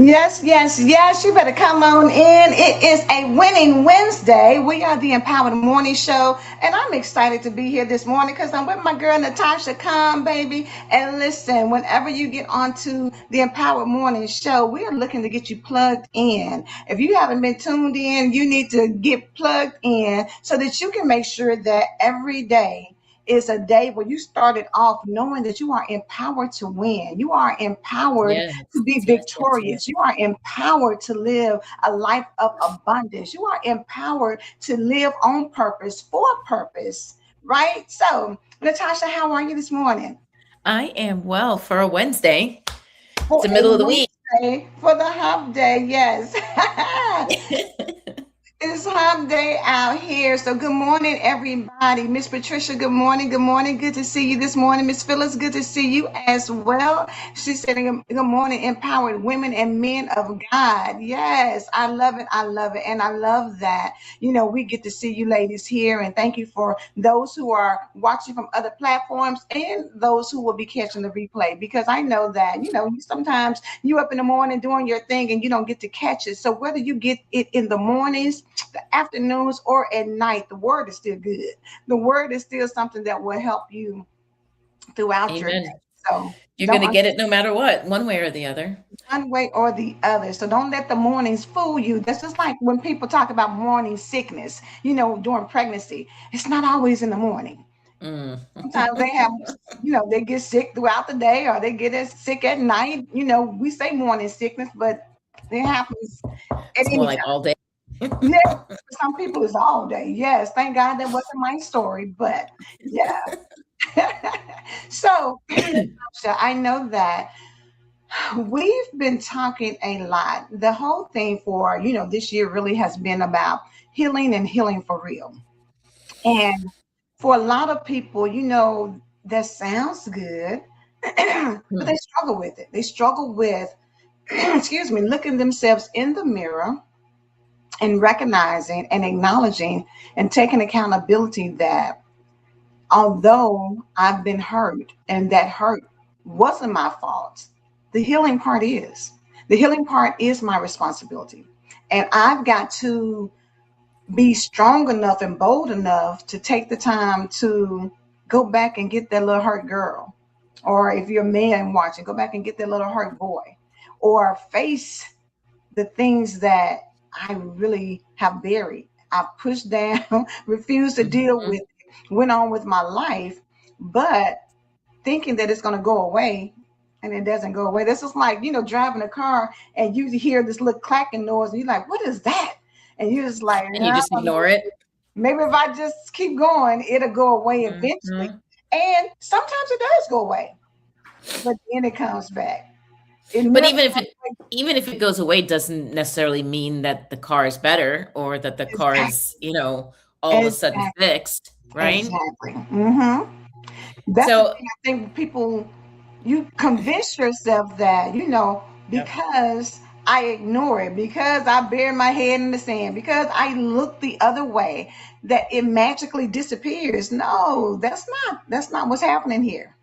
Yes, yes, yes. You better come on in. It is a winning Wednesday. We are the Empowered Morning Show, and I'm excited to be here this morning because I'm with my girl Natashah Khan, baby. And listen, whenever you get onto the Empowered Morning Show, we are looking to get you plugged in. If you haven't been tuned in, you need to get plugged in so that you can make sure that every day is a day where you started off knowing that you are empowered to win. You are empowered Yes, to be yes, yes, yes. victorious. You are empowered to live a life of abundance. You are empowered to live on purpose for purpose, right? So, Natasha, how are you this morning? I am well for a Wednesday. It's For the a middle of the week. Wednesday, for the hump day, yes. It's hump day out here. So good morning, everybody. Miss Patricia, good morning. Good morning. Good to see you this morning. Miss Phyllis, good to see you as well. She said, good morning, empowered women and men of God. Yes, I love it. I love it. And I love that. We get to see you ladies here. And thank you for those who are watching from other platforms and those who will be catching the replay. Because I know that, sometimes you up in the morning doing your thing and you don't get to catch it. So whether you get it in the mornings, the afternoons, or at night, the word is still good. The word is still something that will help you throughout your day. Amen. So You're going don't to get it no matter what, one way or the other. one way or the other. So don't let the mornings fool you. That's just like when people talk about morning sickness, during pregnancy. It's not always in the morning. Mm. Sometimes they have, they get sick throughout the day or they get as sick at night. We say morning sickness, but it happens at It's more any like time. all day. Yeah, for some people it's all day. Yes, thank God that wasn't my story, but yeah. So, Natasha, I know that we've been talking a lot. The whole thing for, this year really has been about healing and healing for real. And for a lot of people, that sounds good, but they Hmm. struggle with it. They struggle with, excuse me, looking themselves in the mirror and recognizing and acknowledging and taking accountability that although I've been hurt and that hurt wasn't my fault, the healing part is. The healing part is my responsibility. And I've got to be strong enough and bold enough to take the time to go back and get that little hurt girl. Or if you're a man watching, go back and get that little hurt boy. Or face the things that I really have buried. I pushed down, refused to deal Hmm. with it, went on with my life, but thinking that it's going to go away and it doesn't go away. This is like, driving a car and you hear this little clacking noise and you're like, what is that? And you're just like, And you I just don't know. ignore it. Maybe if I just keep going, it'll go away eventually. Hmm. And sometimes it does go away, but then it comes back. It But never even if goes it even if it goes away, doesn't necessarily mean that the car is better or that the car away. is, all of a sudden Exactly. fixed, right? Exactly. That's the So, thing. I think people, you convince yourself that, yep. because I ignore it, because I bury my head in the sand, because I look the other way, that it magically disappears. No, that's not what's happening here.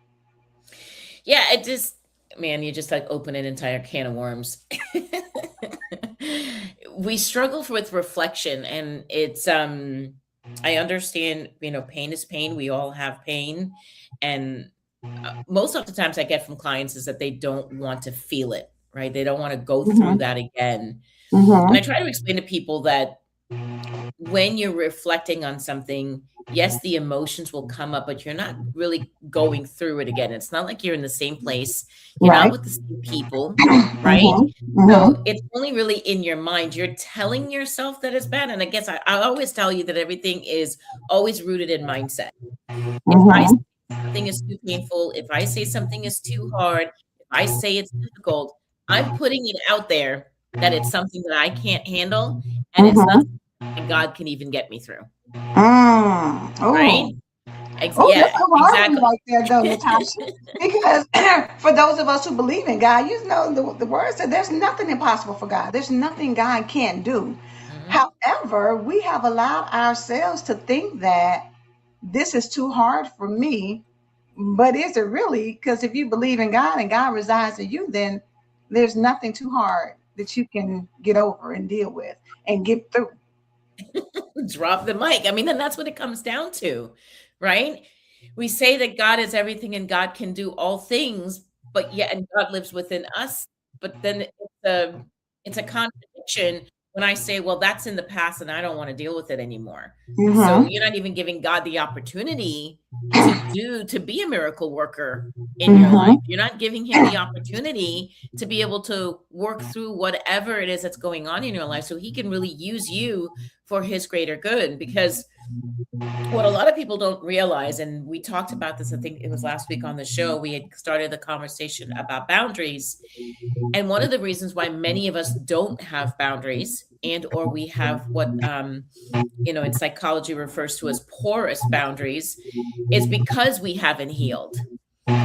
Yeah, it just man, you just like open an entire can of worms. We struggle with reflection and I understand, pain is pain. We all have pain and most of the times I get from clients is that they don't want to feel it, right? They don't want to go through Mm-hmm. that again. And I Mm-hmm. try to explain to people that when you're reflecting on something, yes, the emotions will come up, but you're not really going through it again. It's not like you're in the same place. You're not Right. with the same people, right? Mm-hmm. So Mm-hmm. it's only really in your mind. You're telling yourself that it's bad. And I guess I always tell you that everything is always rooted in mindset. If I say Mm-hmm. something is too painful, if I say something is too hard, if I say it's difficult, I'm putting it out there that it's something that I can't handle and it's not Mm-hmm. something God can even get me through, Oh. right? Oh, that's Yeah, a robbery exactly. right there, though, Natasha. Because for those of us who believe in God, the word said there's nothing impossible for God. There's nothing God can't do. Mhm. However, we have allowed ourselves to think that this is too hard for me. But is it really? Because if you believe in God and God resides in you, then there's nothing too hard that you can get over and deal with and get through. Drop the mic. I mean, then that's what it comes down to, right? We say that God is everything and God can do all things, but yet and God lives within us. But then it's a contradiction when I say, well, that's in the past and I don't want to deal with it anymore. So Mm-hmm. you're not even giving God the opportunity to be a miracle worker in your life. Mm-hmm. You're not giving him the opportunity to be able to work through whatever it is that's going on in your life so he can really use you for his greater good. Because what a lot of people don't realize, and we talked about this, I think it was last week on the show, we had started the conversation about boundaries. And one of the reasons why many of us don't have boundaries, and or we have what in psychology refers to as porous boundaries, is because we haven't healed.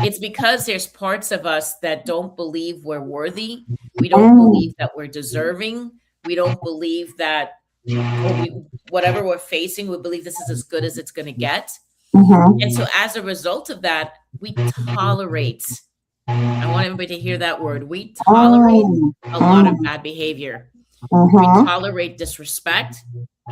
It's because there's parts of us that don't believe we're worthy. We don't believe that we're deserving. We don't believe that, or we, whatever we're facing, we believe this is as good as it's going to get. And Mm-hmm. so as a result of that, we tolerate. I want everybody to hear that word. We tolerate a lot of Mm-hmm. bad behavior. We Mm-hmm. tolerate disrespect.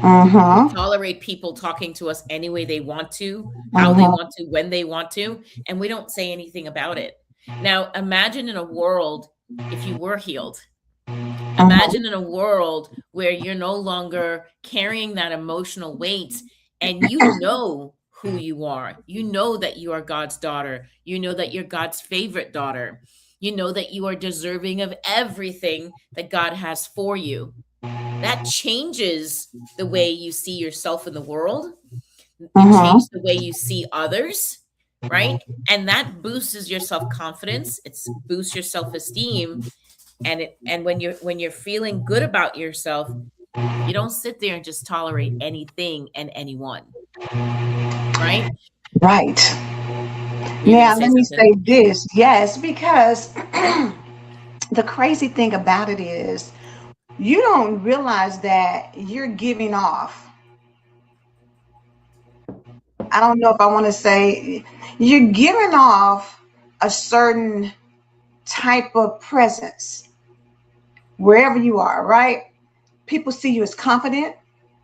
We Mm-hmm. tolerate people talking to us any way they want to, how they Mm-hmm. want to, when they want to, and we don't say anything about it. Now, imagine in a world if you were healed. Mm-hmm. Imagine in a world where you're no longer carrying that emotional weight and you know who you are. You know that you are God's daughter. You know that you're God's favorite daughter. You know that you are deserving of everything that God has for you. That changes the way you see yourself in the world. It Mm-hmm. changes the way you see others, right? And that boosts your self-confidence. It boosts your self-esteem. And when you're feeling good about yourself, you don't sit there and just tolerate anything and anyone, right? Right. Were you going to Now, say let me something? say this. Yes, because the crazy thing about it is you don't realize that you're giving off. I don't know if I want to say you're giving off a certain type of presence wherever you are, right? People see you as confident.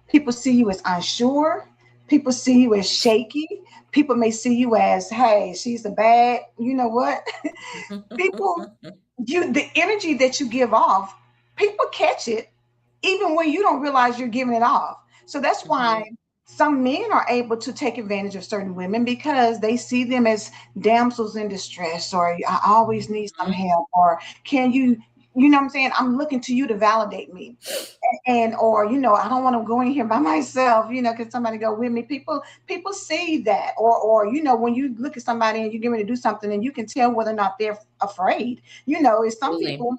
People see you as unsure. People see you as shaky. People may see you as, hey, she's a bad, you know what? People, the energy that you give off, people catch it even when you don't realize you're giving it off. So that's why Mhm. some men are able to take advantage of certain women because they see them as damsels in distress, or I always need some Mhm. help, or can you, you know what I'm saying? I'm looking to you to validate me. And or I don't want to go in here by myself, can somebody go with me? People see that, or when you look at somebody and you get ready to do something and you can tell whether or not they're afraid. It's some Absolutely. people,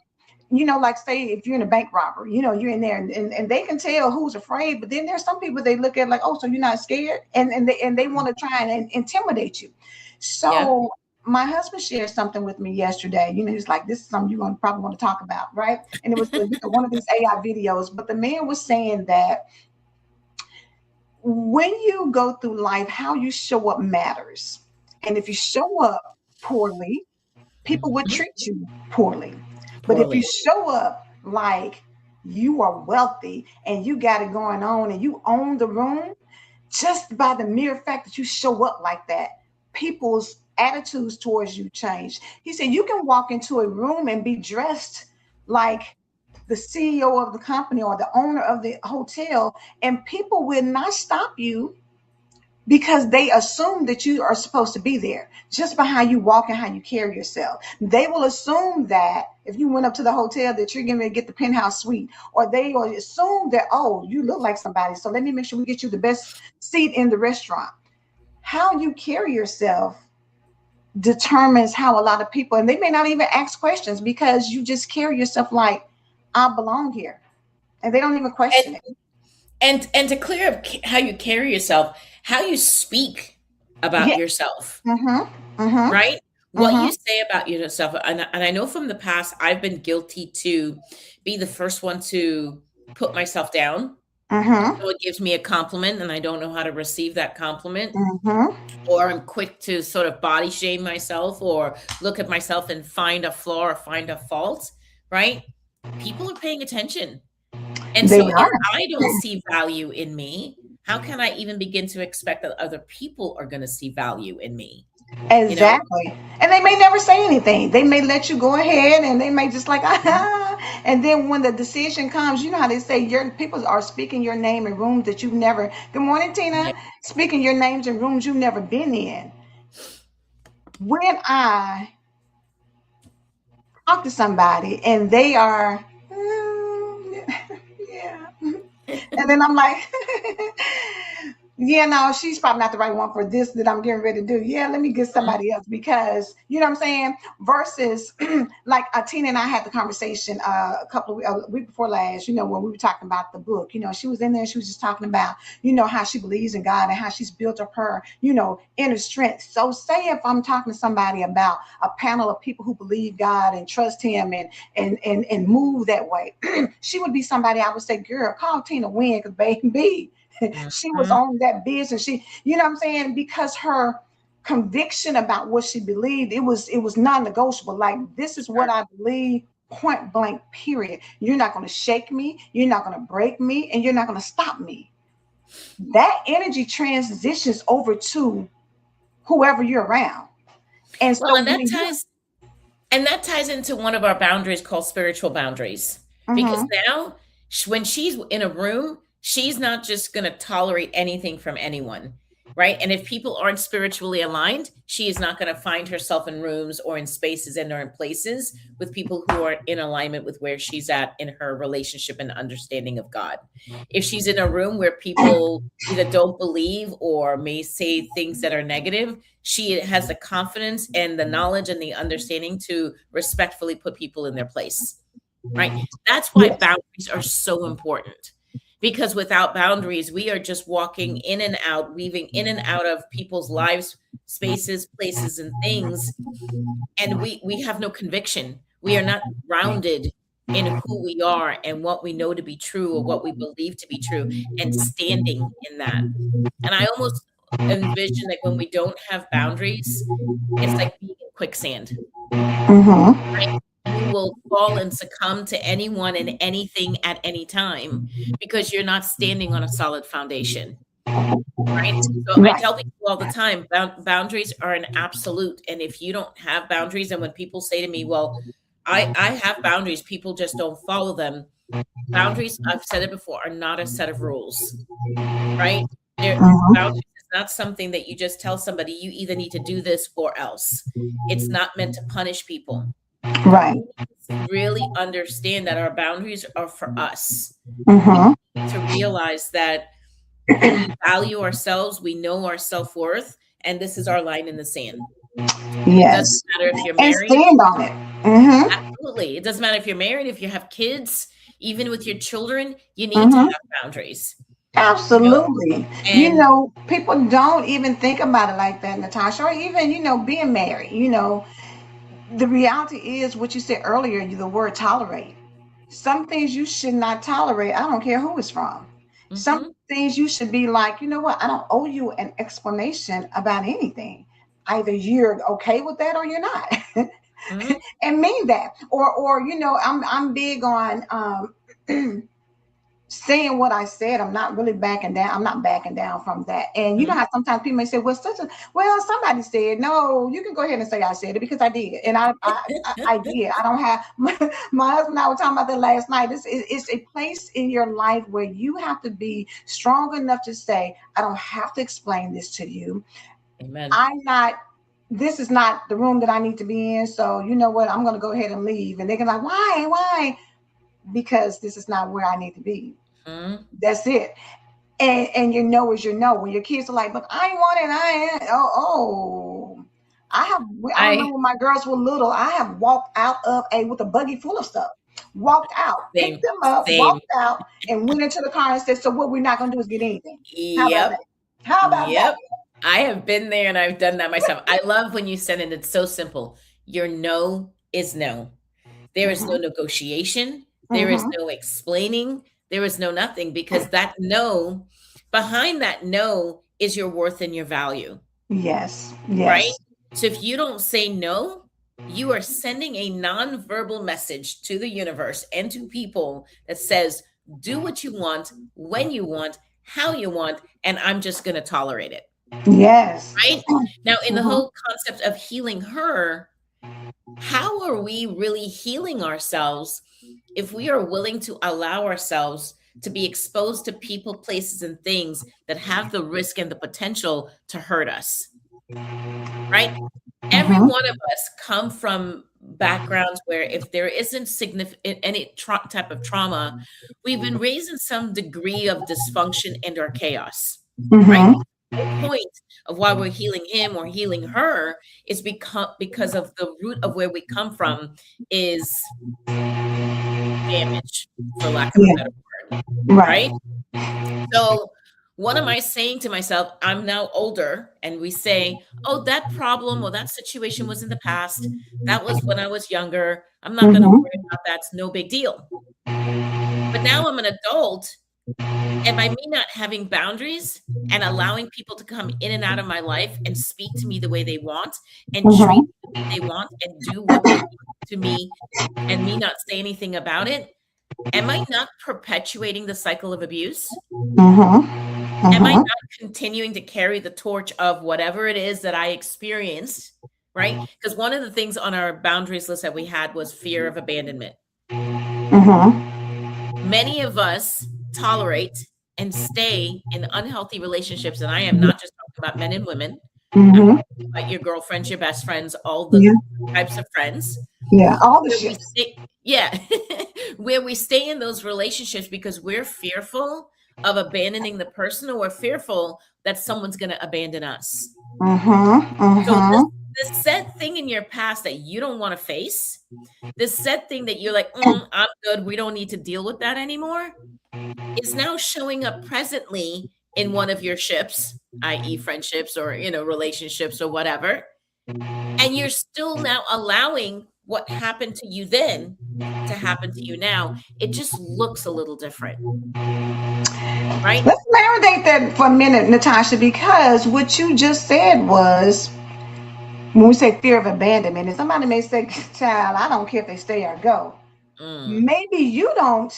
like say if you're in a bank robbery, you're in there and they can tell who's afraid, but then there's some people they look at like, oh, so you're not scared, and they want to try and intimidate you. Yeah. So my husband shared something with me yesterday. He's like, this is something you're going to probably want to talk about, right? And it was one of these AI videos, but the man was saying that when you go through life, how you show up matters. And if you show up poorly, people would Mhm. treat you poorly. But if you Poorly. show up like you are wealthy and you got it going on and you own the room, just by the mere fact that you show up like that, people's attitudes towards you change. He said you can walk into a room and be dressed like the CEO of the company or the owner of the hotel, and people will not stop you because they assume that you are supposed to be there just by how you walk and how you carry yourself. They will assume that if you went up to the hotel that you're going to get the penthouse suite, or they will assume that, oh, you look like somebody, so let me make sure we get you the best seat in the restaurant. How you carry yourself determines how a lot of people, and they may not even ask questions because you just carry yourself like, I belong here, and they don't even question And it. and to clear up how you carry yourself, how you speak about Yeah. yourself, Mm-hmm. Mm-hmm. right? What Mm-hmm. you say about yourself, and I know from the past I've been guilty to be the first one to put myself down. Mm-hmm. So it gives me a compliment and I don't know how to receive that compliment, Mm-hmm. or I'm quick to sort of body shame myself or look at myself and find a flaw or find a fault, right? people are paying attention. And They so if are. I don't see value in me, how can I even begin to expect that other people are going to see value in me? You know? Exactly. And they may never say anything. They may let you go ahead and they may just like, ah. And then when the decision comes, you know how they say your people are speaking your name in rooms that you've never, good morning, Yeah. Tina, speaking your names in rooms you've never been in. When I talk to somebody and they are, yeah. And then I'm like, yeah, no, she's probably not the right one for this that I'm getting ready to do. Yeah, let me get Mhm. somebody else because you know what I'm saying. Versus, like Tina and I had the conversation a couple of week before last. You know when we were talking about the book. You know she was in there. She was just talking about how she believes in God and how she's built up her inner strength. So say if I'm talking to somebody about a panel of people who believe God and trust Him and move that way, she would be somebody I would say, girl, call Tina Wynn because baby, she was Mhm. on that business. She, you know what I'm saying? Because her conviction about what she believed, it was non-negotiable. Like this is what Sure. I believe, point blank, period. You're not going to shake me, you're not going to break me, and you're not going to stop me. That energy transitions over to whoever you're around. And Well, so when you and that ties into one of our boundaries called spiritual boundaries. Because mhm, now, when she's in a room, she's not just going to tolerate anything from anyone, right? And if people aren't spiritually aligned, she is not going to find herself in rooms or in spaces and or in places with people who are in alignment with where she's at in her relationship and understanding of God. If she's in a room where people either don't believe or may say things that are negative, she has the confidence and the knowledge and the understanding to respectfully put people in their place, right? That's why yes, boundaries are so important, because without boundaries we are just walking in and out, weaving in and out of people's lives, spaces, places, and things, and we have no conviction. We are not grounded in who we are and what we know to be true or what we believe to be true, and standing in that. And I almost envision like when we don't have boundaries, it's like being in quicksand, mhm, right? You will fall and succumb to anyone and anything at any time because you're not standing on a solid foundation, right? So I right, tell people all the time, boundaries are an absolute. And if you don't have boundaries, and when people say to me, well, I have boundaries, people just don't follow them. Boundaries, I've said it before, are not a set of rules, right? mhm, Boundaries is not something that you just tell somebody you either need to do this or else. It's not meant to punish people. right, We need to really understand that our boundaries are for us. We mhm, need to realize that we value ourselves, we know our self-worth, and this is our line in the sand. And it doesn't yes, matter if you're and married. stand on it. Mhm, Absolutely. It doesn't matter if you're married, if you have kids, even with your children, you need to mhm. have boundaries, you know? Absolutely. And People don't even think about it like that, Natasha, or even, being married. The reality is what you said earlier, the word tolerate. Some things you should not tolerate. I don't care who it's from. Some mhm, things you should be like, you know what? I don't owe you an explanation about anything. Either you're okay with that or you're not. mhm, And mean that. Or I'm big on saying what I said. I'm not really backing down. I'm not backing down from that. And you know mhm. how sometimes people may say, somebody said, no, you can go ahead and say I said it because I did. And I did. I don't have, my husband and I were talking about that last night. It's a place in your life where you have to be strong enough to say, I don't have to explain this to you. Amen. I'm not, this is not the room that I need to be in. So you know what? I'm going to go ahead and leave. And they're going to be like, why? Because this is not where I need to be. Mhm. That's it. And your no is your no. When your kids are like, "But I want it," I have. I I remember when my girls were little. I have walked out of a with a buggy full of stuff. Walked out, picked same, them up, same. walked out, and went into the car and said, "So what we're not going to do is get anything. How about Yep, that? How about that?" yep. I have been there and I've done that myself. I love when you said it, it's so simple. Your no is no. There is no Mm-hmm. negotiation. There is Mm-hmm. no explaining. There is no nothing, because that no, behind that no is your worth and your value, Yes. right? Yes. So if you don't say no, you are sending a nonverbal message to the universe and to people that says, do what you want, when you want, how you want, and I'm just going to tolerate it. Yes. Right? Now, in the Mm-hmm. whole concept of healing her, how are we really healing ourselves if we are willing to allow ourselves to be exposed to people, places, and things that have the risk and the potential to hurt us? Right? Every Mm-hmm. one of us come from backgrounds where if there isn't significant any type of trauma, we've been raised in some degree of dysfunction and or chaos, right? Mm-hmm. The whole point of why we're healing him or healing her is because of the root of where we come from is damage, for lack of a Yeah. better word, Right. right? So what am I saying to myself? I'm now older, and we say, oh, that problem or that situation was in the past. That was when I was younger. I'm not going to Mm-hmm. worry about that. It's no big deal. But now I'm an adult, and by me not having boundaries and allowing people to come in and out of my life and speak to me the way they want and treat Mm-hmm. me the way they want and do what they want to me, and me not say anything about it, am I not perpetuating the cycle of abuse? Mm-hmm. Am I Mm-hmm. not continuing to carry the torch of whatever it is that I experienced? Right? Because one of the things on our boundaries list that we had was fear of abandonment. Mm-hmm. Many of us tolerate and stay in unhealthy relationships. And I am not just talking about men and women, I'm Mm-hmm. talking about your girlfriends, your best friends, all the Yeah. types of friends Yeah. All the where we shifts. stay, yeah, where we stay in those relationships because we're fearful of abandoning the person, or we're fearful that someone's going to abandon us. Mm-hmm. So this Mm-hmm. this said thing in your past that you don't want to face, this said thing that you're like, I'm good, we don't need to deal with that anymore, is now showing up presently in one of your ships, i.e., friendships or relationships or whatever. And you're still now allowing what happened to you then to happen to you now. It just looks a little different, right? Let's marinate that for a minute, Natasha, because what you just said was when we say fear of abandonment, and somebody may say, child, I don't care if they stay or go. Mm. Maybe you don't,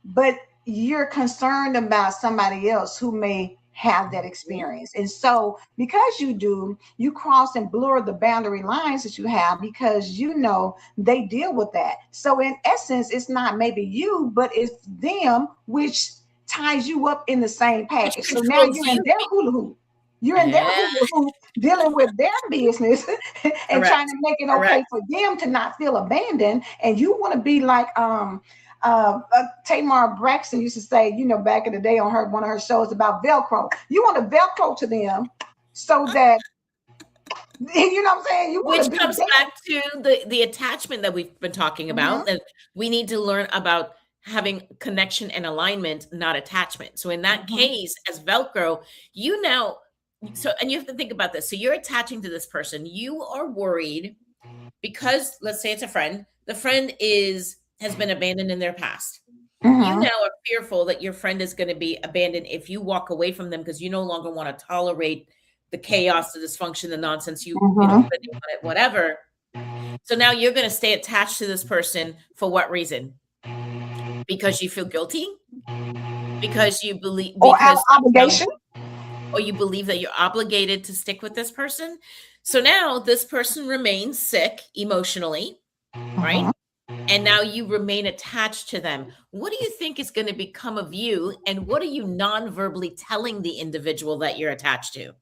but you're concerned about somebody else who may have that experience. And so, because you do, you cross and blur the boundary lines that you have because you know they deal with that. So, in essence, it's not maybe you, but it's them, which ties you up in the same Which package. So now controls you're in you. their hula hoop. You're in their Yeah, hula hoop dealing with their business and trying correct. to make it okay Correct. for them to not feel abandoned. And you want to be like Tamar Braxton used to say, back in the day on one of her shows about Velcro. You want to Velcro to them so that you know what I'm saying. You want Which to be comes there. back to the attachment that we've been talking Mm-hmm. about, that we need to learn about having connection and alignment, not attachment. So in that Mm-hmm. case, as Velcro, you now and you have to think about this. So you're attaching to this person. You are worried because, let's say it's a friend, the friend has been abandoned in their past. You Mm-hmm. now are fearful that your friend is going to be abandoned if you walk away from them because you no longer want to tolerate the chaos, the dysfunction, the nonsense, Mm-hmm. spending on it, whatever. So now you're going to stay attached to this person for what reason? Because you feel guilty? Because you believe, Or out of because somehow, obligation. or you believe that you're obligated to stick with this person. So now this person remains sick emotionally, right? Mm-hmm. And now you remain attached to them. What do you think is going to become of you? And what are you non-verbally telling the individual that you're attached to?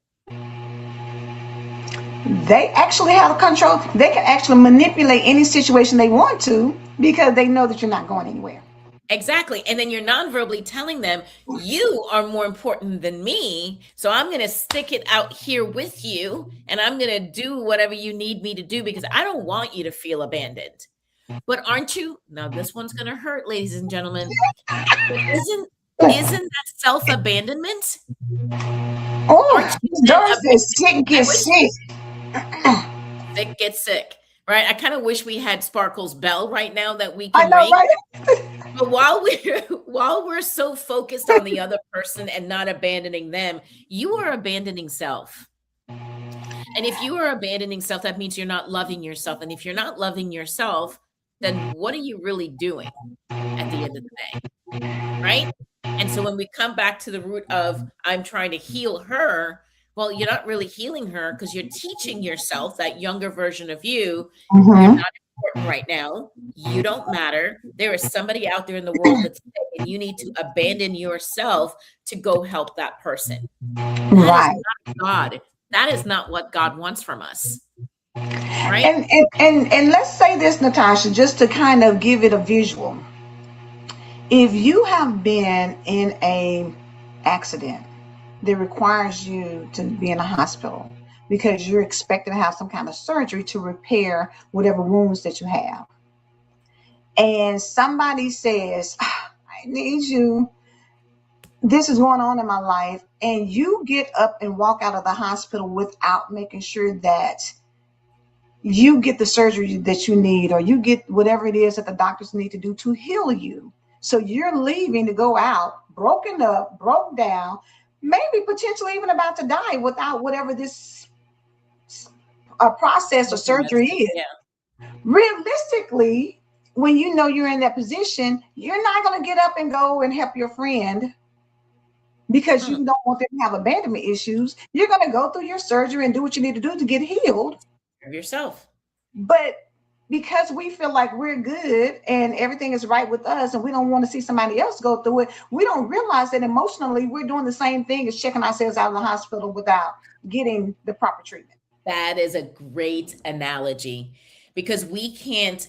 They actually have control. They can actually manipulate any situation they want to because they know that you're not going anywhere. Exactly. And then you're non-verbally telling them, you are more important than me. So I'm going to stick it out here with you, and I'm going to do whatever you need me to do because I don't want you to feel abandoned. But aren't you? Now, this one's going to hurt, ladies and gentlemen. But isn't that self-abandonment? Aren't Oh, you then Doris says sick I gets wish sick. sick gets sick, right? I kind of wish we had Sparkle's bell right now that we I can know, ring. right? But while we're so focused on the other person and not abandoning them, you are abandoning self. And if you are abandoning self, that means you're not loving yourself. And if you're not loving yourself, then what are you really doing at the end of the day? Right? And so when we come back to the root of I'm trying to heal her, well, you're not really healing her because you're teaching yourself, that younger version of you, you're Mm-hmm. not important right now. You don't matter. There is somebody out there in the world that's sick, and you need to abandon yourself to go help that person. That is Right. not God. That is not what God wants from us. Right? And let's say this, Natasha, just to kind of give it a visual. If you have been in a accident that requires you to be in a hospital because you're expected to have some kind of surgery to repair whatever wounds that you have, and somebody says, I need you, this is going on in my life, and you get up and walk out of the hospital without making sure that you get the surgery that you need, or you get whatever it is that the doctors need to do to heal you. So you're leaving to go out broken up, broke down, maybe potentially even about to die without whatever this process or surgery is. Yeah. Realistically, when you know you're in that position, you're not going to get up and go and help your friend because you don't want them to have abandonment issues. You're going to go through your surgery and do what you need to do to get healed. Of yourself. But because we feel like we're good and everything is right with us and we don't want to see somebody else go through it, we don't realize that emotionally we're doing the same thing as checking ourselves out of the hospital without getting the proper treatment. That is a great analogy, because we can't,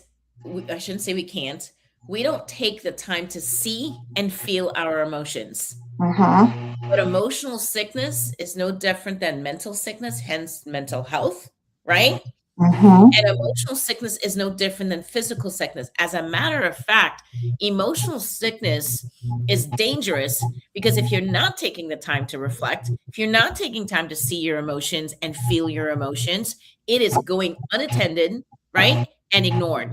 I shouldn't say we can't, we don't take the time to see and feel our emotions. Uh-huh. But emotional sickness is no different than mental sickness, hence mental health, right? Uh-huh. And emotional sickness is no different than physical sickness. As a matter of fact, emotional sickness is dangerous because if you're not taking the time to reflect, if you're not taking time to see your emotions and feel your emotions, it is going unattended, right? And ignored.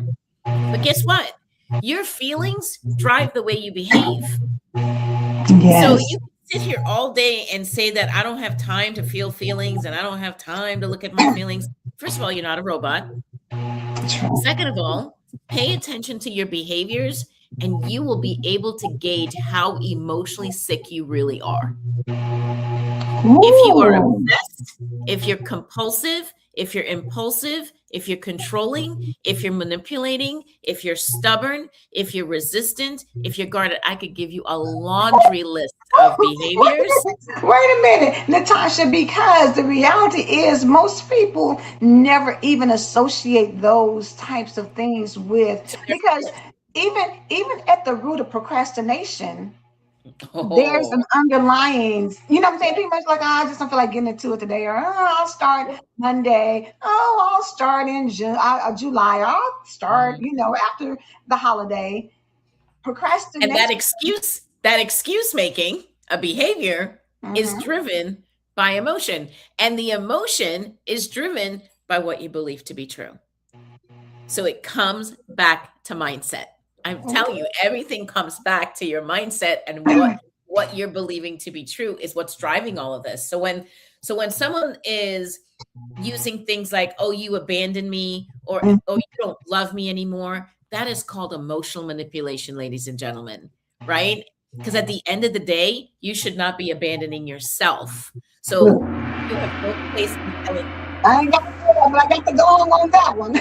But guess what? Your feelings drive the way you behave. So Yes. you can sit here all day and say that I don't have time to feel feelings and I don't have time to look at my feelings. First of all, you're not a robot. Second of all, pay attention to your behaviors and you will be able to gauge how emotionally sick you really are. If you are Ooh. obsessed, if you're compulsive, if you're impulsive, if you're controlling, if you're manipulating, if you're stubborn, if you're resistant, if you're guarded, I could give you a laundry list of behaviors. Wait a minute, Natasha, because the reality is most people never even associate those types of things with, because even at the root of procrastination, there's an Oh, underlying, you know what I'm saying? Pretty much like, oh, I just don't feel like getting into it today, or oh, I'll start Monday. Oh, I'll start in July. I'll start, mhm. after the holiday. And Procrastination. that excuse making, a behavior, is Mhm. driven by emotion. And the emotion is driven by what you believe to be true. So it comes back to mindset. I'm telling you, everything comes back to your mindset, and what you're believing to be true is what's driving all of this. So when someone is using things like, oh, you abandoned me, or Mhm. oh, you don't love me anymore, that is called emotional manipulation, ladies and gentlemen, right? Because at the end of the day, you should not be abandoning yourself. So you have no place in telling. I ain't got to say that, but I got to go on that one.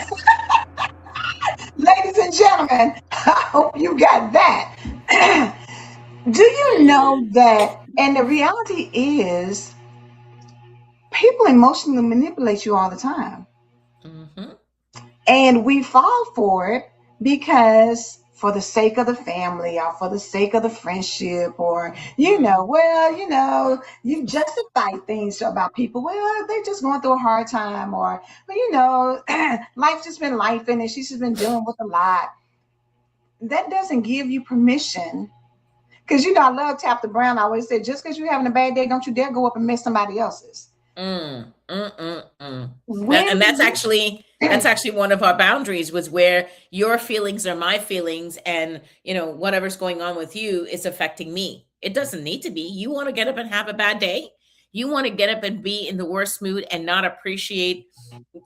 Ladies and gentlemen, I hope you got that. Do you know that? And the reality is, people emotionally manipulate you all the time. Mhm. And we fall for it because for the sake of the family or for the sake of the friendship, or Mhm. you justify things about people. Well, they're just going through a hard time, or life's just been life and she's just been dealing with a lot. That doesn't give you permission. Because I love Tap the Brown. I always said, just because you're having a bad day, don't you dare go up and mess somebody else's. Mm, mm, mm, mm. When And do you that's actually one of our boundaries, was where your feelings are my feelings, and whatever's going on with you is affecting me. It doesn't need to be. You want to get up and have a bad day? You want to get up and be in the worst mood and not appreciate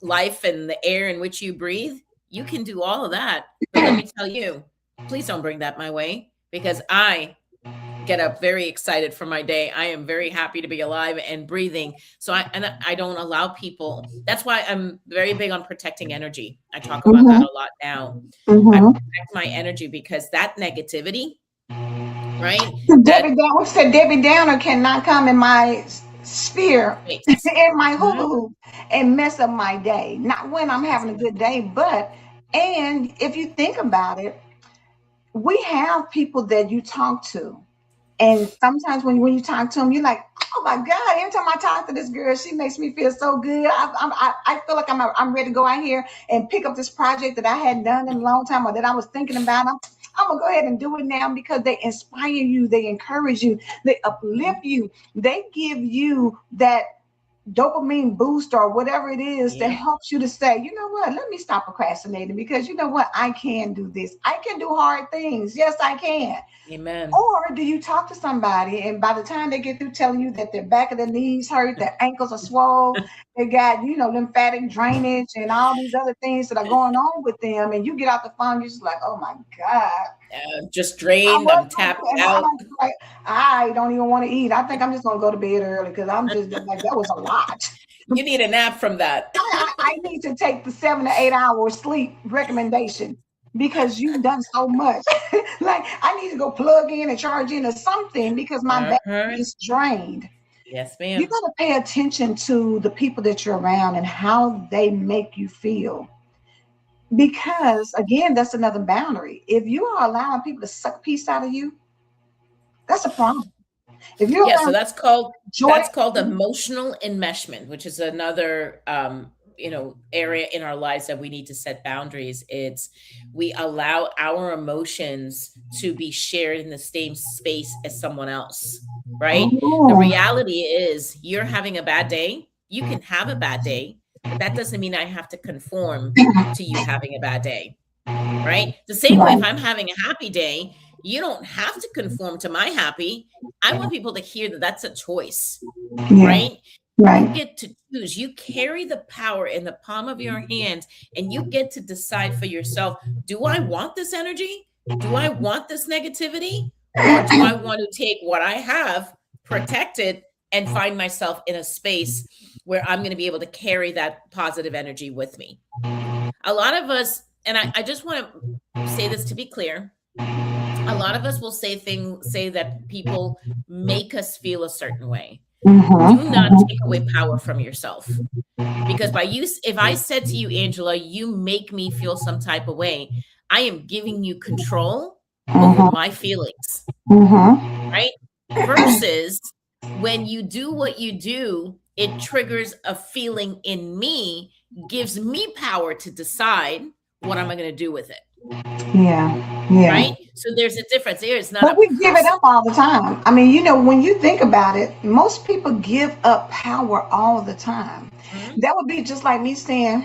life and the air in which you breathe. You can do all of that. But let me tell you, please don't bring that my way, because I get up very excited for my day. I am very happy to be alive and breathing. So I don't allow people. That's why I'm very big on protecting energy. I talk about that Mm-hmm. a lot now. I Mm-hmm. protect my energy, because that negativity, right? That Debbie Downer, we said Debbie Downer cannot come in my sphere, space. in my hula Mhm. hoop, and mess up my day. Not when I'm Yes, having a ma'am. good day, but, and if you think about it, we have people that you talk to. And sometimes when you talk to them, you're like, oh my God, every time I talk to this girl, she makes me feel so good. I feel like I'm ready to go out here and pick up this project that I hadn't done in a long time, or that I was thinking about. I'm going to go ahead and do it now, because they inspire you, they encourage you, they uplift Mhm. you, they give you that dopamine boost or whatever it is that Yep. helps you to say, you know what, let me stop procrastinating, because you know what, I can do this. I can do hard things. Yes, I can. Amen. Or do you talk to somebody and by the time they get through telling you that their back of their knees hurt, their ankles are swole, they got, lymphatic drainage and all these other things that are going on with them, and you get out the phone, you're just like, oh my God. Just I drained. was I'm tapped and I'm out. like, I don't even want to eat. I think I'm just gonna go to bed early, because I'm just like, that was a lot. You need a nap from that. I need to take the 7 to 8 hour sleep recommendation, because you've done so much. Like, I need to go plug in and charge in or something, because my battery Uh-huh. is drained. Yes, You ma'am. got to pay attention to the people that you're around and how they make you feel. Because again, that's another boundary. If you are allowing people to suck peace out of you, that's a problem. If you're Yeah, so around joy, that's called emotional enmeshment, which is another area in our lives that we need to set boundaries. It's we allow our emotions to be shared in the same space as someone else, right? The oh, reality is you're having a bad day. You can have a bad day, but that doesn't mean I have to conform to you having a bad day, right? The same way, right, if I'm having a happy day, you don't have to conform to my happy. I want people to hear that that's a choice, yeah, right? You right, get to choose. You carry the power in the palm of your hand, and you get to decide for yourself, do I want this energy? Do I want this negativity? Or do I want to take what I have, protect it, and find myself in a space where I'm going to be able to carry that positive energy with me? A lot of us, and I just want to say this to be clear, a lot of us will say that people make us feel a certain way. mm-hmm, Do not take mm-hmm, away power from yourself, because if I said to you, Angela, you make me feel some type of way, I am giving you control over mm-hmm, my feelings, mm-hmm. right? Versus when you do what you do, it triggers a feeling in me, gives me power to decide what am I going to do with it, Yeah, yeah. right? So there's a difference there. It's not But a we give it person. up all the time. I mean, when you think about it, most people give up power all the time. Mhm. That would be just like me saying,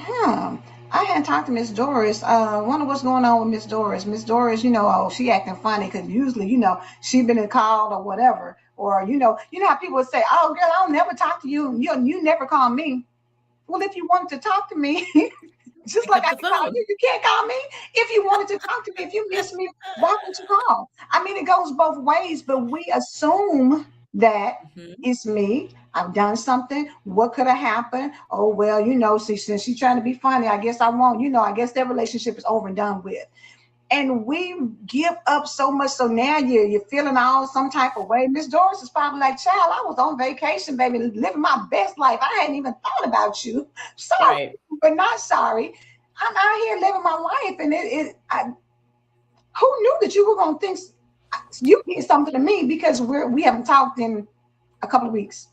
I hadn't talked to Miss Doris. Wonder what's going on with Miss Doris. Miss Doris, oh, she acting funny, because usually, she been called or whatever. Or, how people would say, oh, girl, I'll never talk to you. You never call me. Well, if you wanted to talk to me, just Pick like up I the can call phone. you, you can't call me. If you wanted to talk to me, if you miss me, why would you call? I mean, it goes both ways, but we assume that Mhm. it's me. I've done something. What could have happened? Oh, well, see, since she's trying to be funny, I guess I won't. I guess their relationship is over and done with. And we give up so much. So now you're feeling all some type of way. Miss Doris is probably like, child, I was on vacation, baby, living my best life. I hadn't even thought about you. Sorry, Right. but not sorry. I'm out here living my life, and who knew that you were gonna think you did something to me, because we haven't talked in a couple of weeks.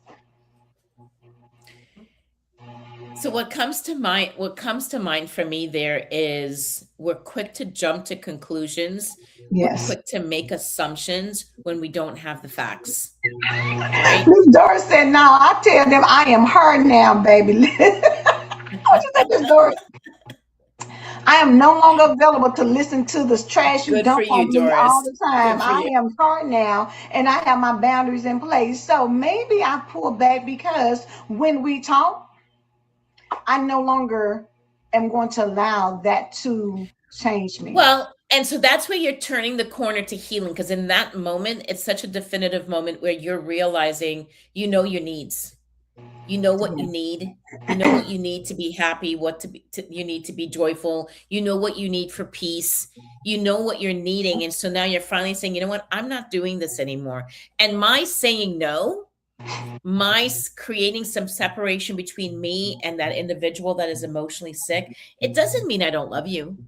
So what comes to mind for me there is we're quick to jump to conclusions. We're Yes. quick to make assumptions when we don't have the facts, right? Miss Doris said, "No, I tell them I am her now, baby." What you think, Miss Doris? I am no longer available to listen to this trash you Good for dump you, on me all Doris. the time. Good for I you. am hard now and I have my boundaries in place. So maybe I pull back because when we talk, I no longer am going to allow that to change me. Well, and so that's where you're turning the corner to healing, because in that moment, it's such a definitive moment where you're realizing you know your needs. You know what you need. You know what you need to be happy, what you need to be joyful. You know what you need for peace. You know what you're needing. And so now you're finally saying, you know what, I'm not doing this anymore. And my saying no, creating some separation between me and that individual that is emotionally sick, it doesn't mean I don't love you.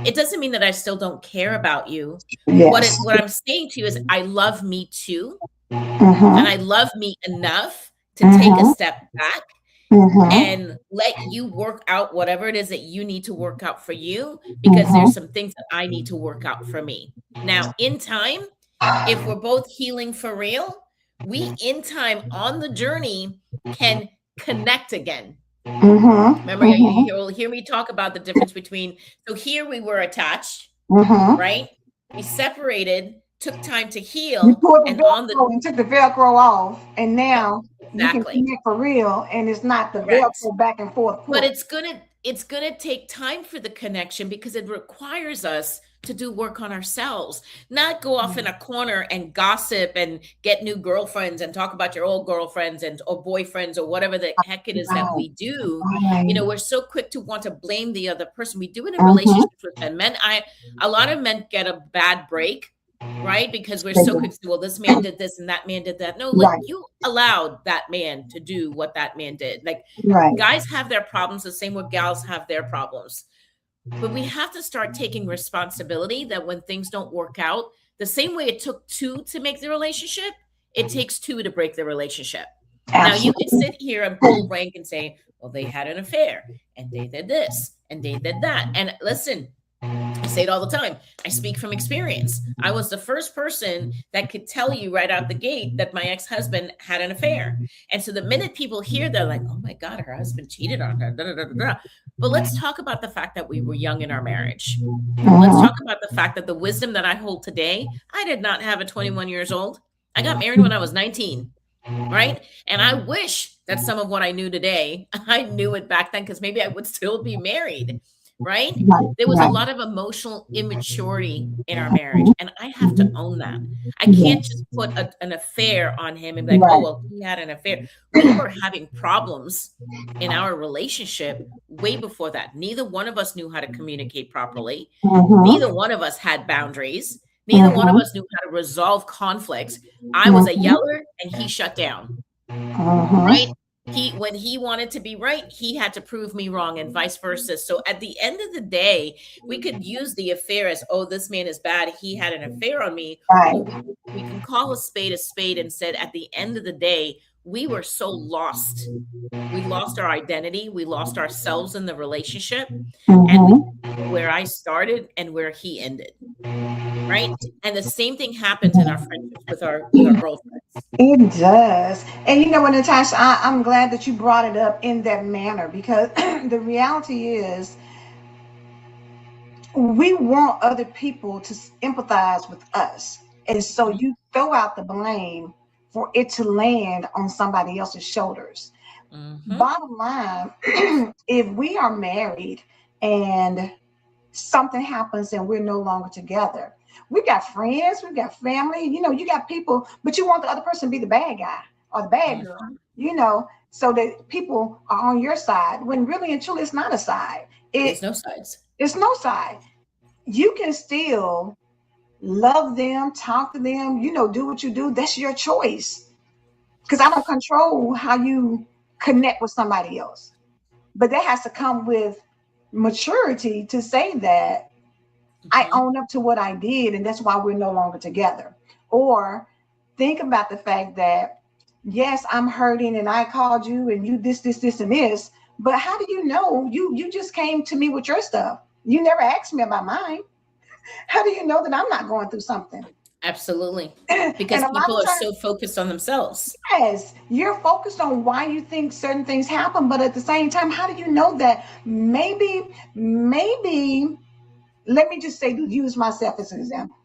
It doesn't mean that I still don't care about you. Yes. What I'm saying to you is I love me too, and I Mm-hmm. love me enough to take a Mm-hmm. step back Mm-hmm. and let you work out whatever it is that you need to work out for you, because there's Mm-hmm. some things that I need to work out for me. Now, in time, if we're both healing for real, we in time on the journey can connect again. Mm-hmm. Remember, Mm-hmm. you'll hear me talk about the difference between, so here we were attached, Mm-hmm. right? We separated, took time to You heal, pulled the and on the Velcro and took the Velcro off, and yeah, now you can exactly. connect for real, and it's not the Correct. Velcro back and forth But pull. it's gonna take time for the connection, because it requires us to do work on ourselves, not go off in a corner and gossip and get new girlfriends and talk about your old girlfriends and or boyfriends or whatever the heck it is that Right, we do. You right. know, we're so quick to want to blame the other person. We do it in Mm-hmm. relationships with men. A lot of men get a bad break, right? Because we're They so do. quick to say, well, this man did this and that man did that. No, like, Right, you allowed that man to do what that man did. Like, right. guys have their problems the same way gals have their problems. But we have to start taking responsibility that when things don't work out, the same way it took two to make the relationship, it takes two to break the relationship. Now, you can Absolutely. sit here and pull rank and say, well, they had an affair and they did this and they did that. And listen, I say it all the time. I speak from experience. I was the first person that could tell you right out the gate that my ex-husband had an affair. And so the minute people hear, they're like, oh my God, her husband cheated on her. Da, da, da, da, da. But let's talk about the fact that we were young in our marriage. Let's Mm-hmm. talk about the fact that the wisdom that I hold today, I did not have at 21 years old. I got married when I was 19, right? And I wish that some of what I knew today, I knew it back then, because maybe I would still be married, right? Right, There was a right. lot of emotional immaturity in our marriage, Mhm. and I have to Mhm. own that. I can't just Yes. put an affair on him and be like, oh, Right. well, he had an affair. We were having problems in our relationship way before that. Neither one of us knew how to communicate properly. Mm-hmm. Neither one of us had boundaries. Neither one of Mm-hmm. us knew how to resolve conflicts. I was a Mm-hmm. yeller and he shut down, right? Mm-hmm. When he wanted to be right, he had to prove me wrong, and vice versa. So at the end of the day, we could use the affair as, oh, this man is bad, he had an affair on me, Right. or we can call a spade and said, at the end of the day, we were so lost. We lost our identity, we lost ourselves in the relationship, and we Mm-hmm. where I started and where he ended, right? And the same thing happens in our friendships with our girlfriends. It does. And you know what, Natasha, I'm glad that you brought it up in that manner because the reality is we want other people to empathize with us. And so Mhm, you throw out the blame for it to land on somebody else's shoulders. mhm, Bottom line, if we are married and something happens and we're no longer together, we got friends, we got family, you got people, but you want the other person to be the bad guy or the bad girl, mhm. so that people are on your side when really and truly it's not a side. There's It no sides. it's no side. You can still love them, talk to them, do what you do. That's your choice. Because I don't control how you connect with somebody else. But that has to come with maturity to say that I Mhm. own up to what I did, and that's why we're no longer together. Or think about the fact that, yes, I'm hurting and I called you and you this, and this. But how do you know? You just came to me with your stuff. You never asked me about mine. How do you know that I'm not going through something? Absolutely. And Because a lot people of are times, so focused on themselves. yes, you're focused on why you think certain things happen, but at the same time, how do you know that maybe let me just say, use myself as an example.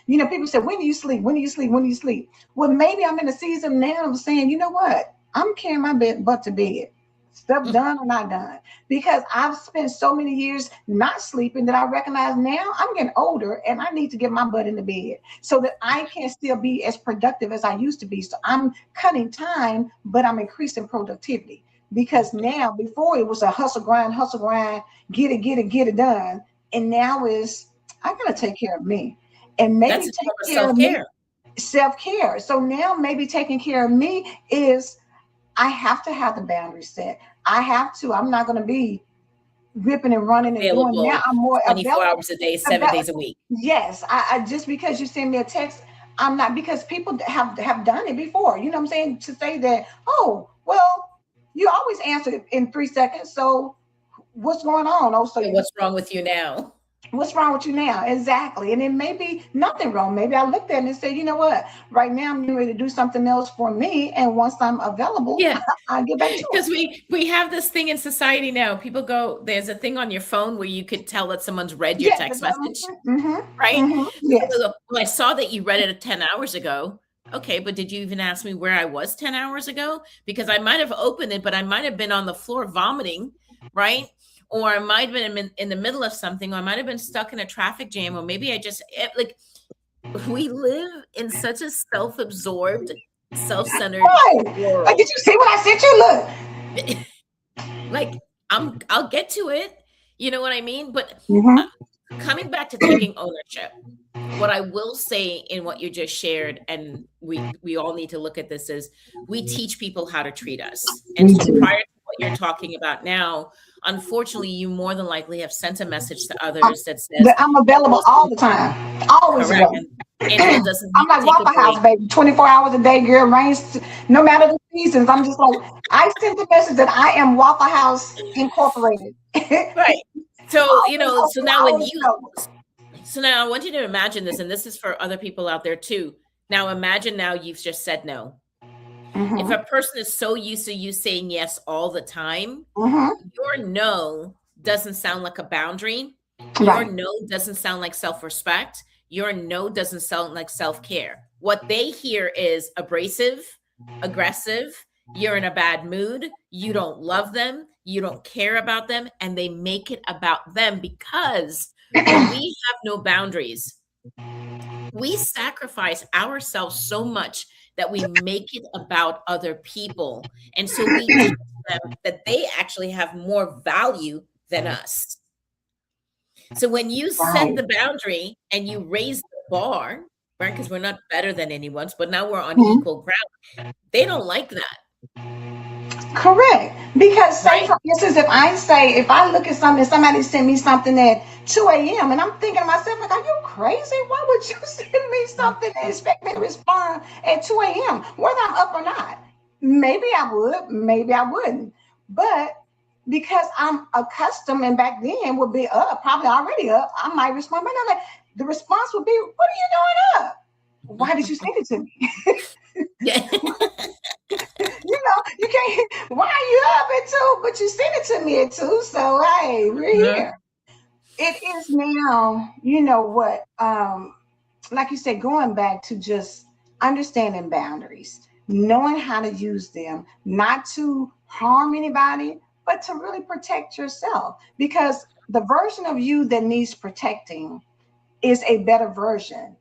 People say, when do you sleep? When do you sleep? When do you sleep? Well, maybe I'm in a season now of saying, you know what? I'm carrying my butt to bed. Stuff Mm, done or not done. Because I've spent so many years not sleeping that I recognize now I'm getting older and I need to get my butt in the bed so that I can still be as productive as I used to be. So I'm cutting time, but I'm increasing productivity. Because now, before it was a hustle, grind, get it done. And now is I gotta take care of me. And maybe that's a take form of care of me, self-care. self-care. So now maybe taking care of me is I have to have the boundaries set. I'm not gonna be ripping and running and doing. Now Available I'm more 24 available. hours a day, 7 days a week. Yes, I just because you send me a text, I'm not, because people have done it before. You know what I'm saying? To say that, oh, well, you always answer in 3 seconds. So what's going on? Oh, so Yeah, you what's wrong with you now? what's wrong with you now? Exactly. And it may be nothing wrong. Maybe I looked at it and said, you know what? Right now I'm getting ready to do something else for me. And once I'm available, Yeah, I'll get back to because we have this thing in society now. People go, there's a thing on your phone where you could tell that someone's read your it. text message, Mm-hmm, right? mm-hmm, So yes. they'll go, well, I saw that you read it 10 hours ago. Okay, but did you even ask me where I was 10 hours ago? Because I might have opened it, but I might have been on the floor vomiting, right? Or I might have been in the middle of something, or I might have been stuck in a traffic jam, or maybe like we live in such a self-absorbed, self-centered Right. Like, did world. you see what I sent you? Look. Like I'll get to it. You know what I mean? But uh, Mm-hmm. coming back to taking ownership, what I will say in what you just shared, and we all need to look at this, is we teach people how to treat us. And We so do. prior to what you're talking about now, unfortunately, you more than likely have sent a message to I'm, others that says, I'm "Oh, available well, all the time. Always correct." available. And Angela doesn't I'm need to like take a Waffle House, break. baby. 24 hours a day, girl. Rains, no matter the seasons. I'm just like, I sent the message that I am Waffle House Incorporated. Right. So, Always so open, now always available. so now I want you to imagine this, and this is for other people out there too. Now imagine now you've just said no. If Mm-hmm. a person is so used to you saying yes all the time, Mm-hmm. your no doesn't sound like a boundary. Your Right. no doesn't sound like self-respect. Your no doesn't sound like self-care. What they hear is abrasive, aggressive, you're in a bad mood, you don't love them, you don't care about them, and they make it about them because when we have no boundaries, we sacrifice ourselves so much that we make it about other people. And so we teach them that they actually have more value than us. So when you set Right. the boundary and you raise the bar, right? Because we're not better than anyone's, but now we're on Mhm. equal ground. They don't like that, Correct. Because say right? for instance, if I look at something, somebody sent me something at 2 a.m. and I'm thinking to myself, like, are you crazy? Why would you send me something and expect me to respond at 2 a.m. whether I'm up or not? Maybe I would, maybe I wouldn't. But because I'm accustomed and back then would be up, probably already up, I might respond. But no, like, the response would be, what are you doing up? Why did you send it to me? Yeah. You can't. Why are you up at 2? But you sent it to me at 2. So hey, we're Uh-huh. here. It is now. You know what? Like you said, going back to just understanding boundaries, knowing how to use them, not to harm anybody, but to really protect yourself. Because the version of you that needs protecting is a better version,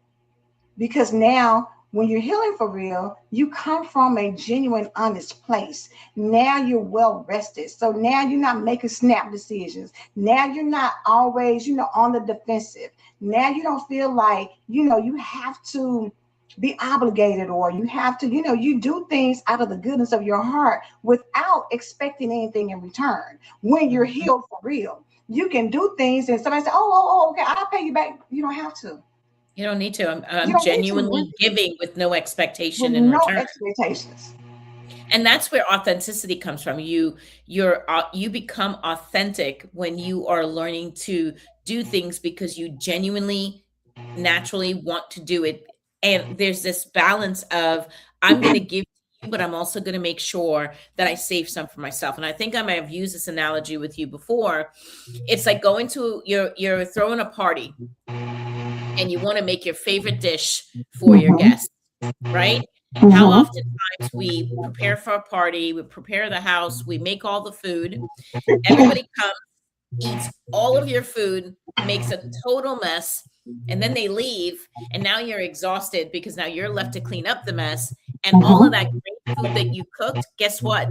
because now when you're healing for real, you come from a genuine honest place. Now you're well rested, so now you're not making snap decisions. Now you're not always on the defensive. Now you don't feel like you have to be obligated, or you have to you do things out of the goodness of your heart without expecting anything in return. When you're Mhm. healed for real, you can do things and somebody say, oh, okay, I'll pay you back. You don't have to. You don't need to. You I'm don't need to, genuinely giving with no with expectation in no return. expectations. And that's where authenticity comes from. You become authentic when you are learning to do things because you genuinely naturally want to do it And there's this balance of I'm going to give to you, but I'm also going to make sure that I save some for myself. And I think I might have used this analogy with you before. It's like going to you're throwing a party and you want to make your favorite dish for your Mm-hmm. guests, right? How Mm-hmm. oftentimes we prepare for a party, we prepare the house, we make all the food, everybody comes, eats all of your food, makes a total mess, and then they leave, and now you're exhausted because now you're left to clean up the mess, and all of that great food that you cooked, guess what?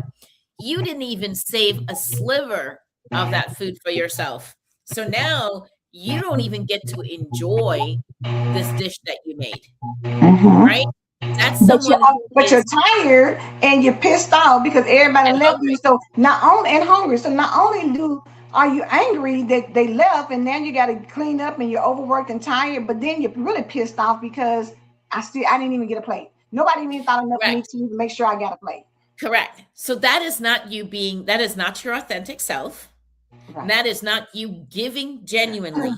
You didn't even save a sliver of that food for yourself. So now you don't even get to enjoy this dish that you made, right? Mm-hmm. That's But you're someone who but you're is tired and you're pissed off because everybody and left you. hungry. So not only and hungry. So not only do are you angry that they left, and then you got to clean up and you're overworked and tired, but then you're really pissed off because I didn't even get a plate. Nobody even thought enough of me Correct. to even make sure I got a plate. Correct. So that is not you being, that is not your authentic self. Right. That is not you giving genuinely.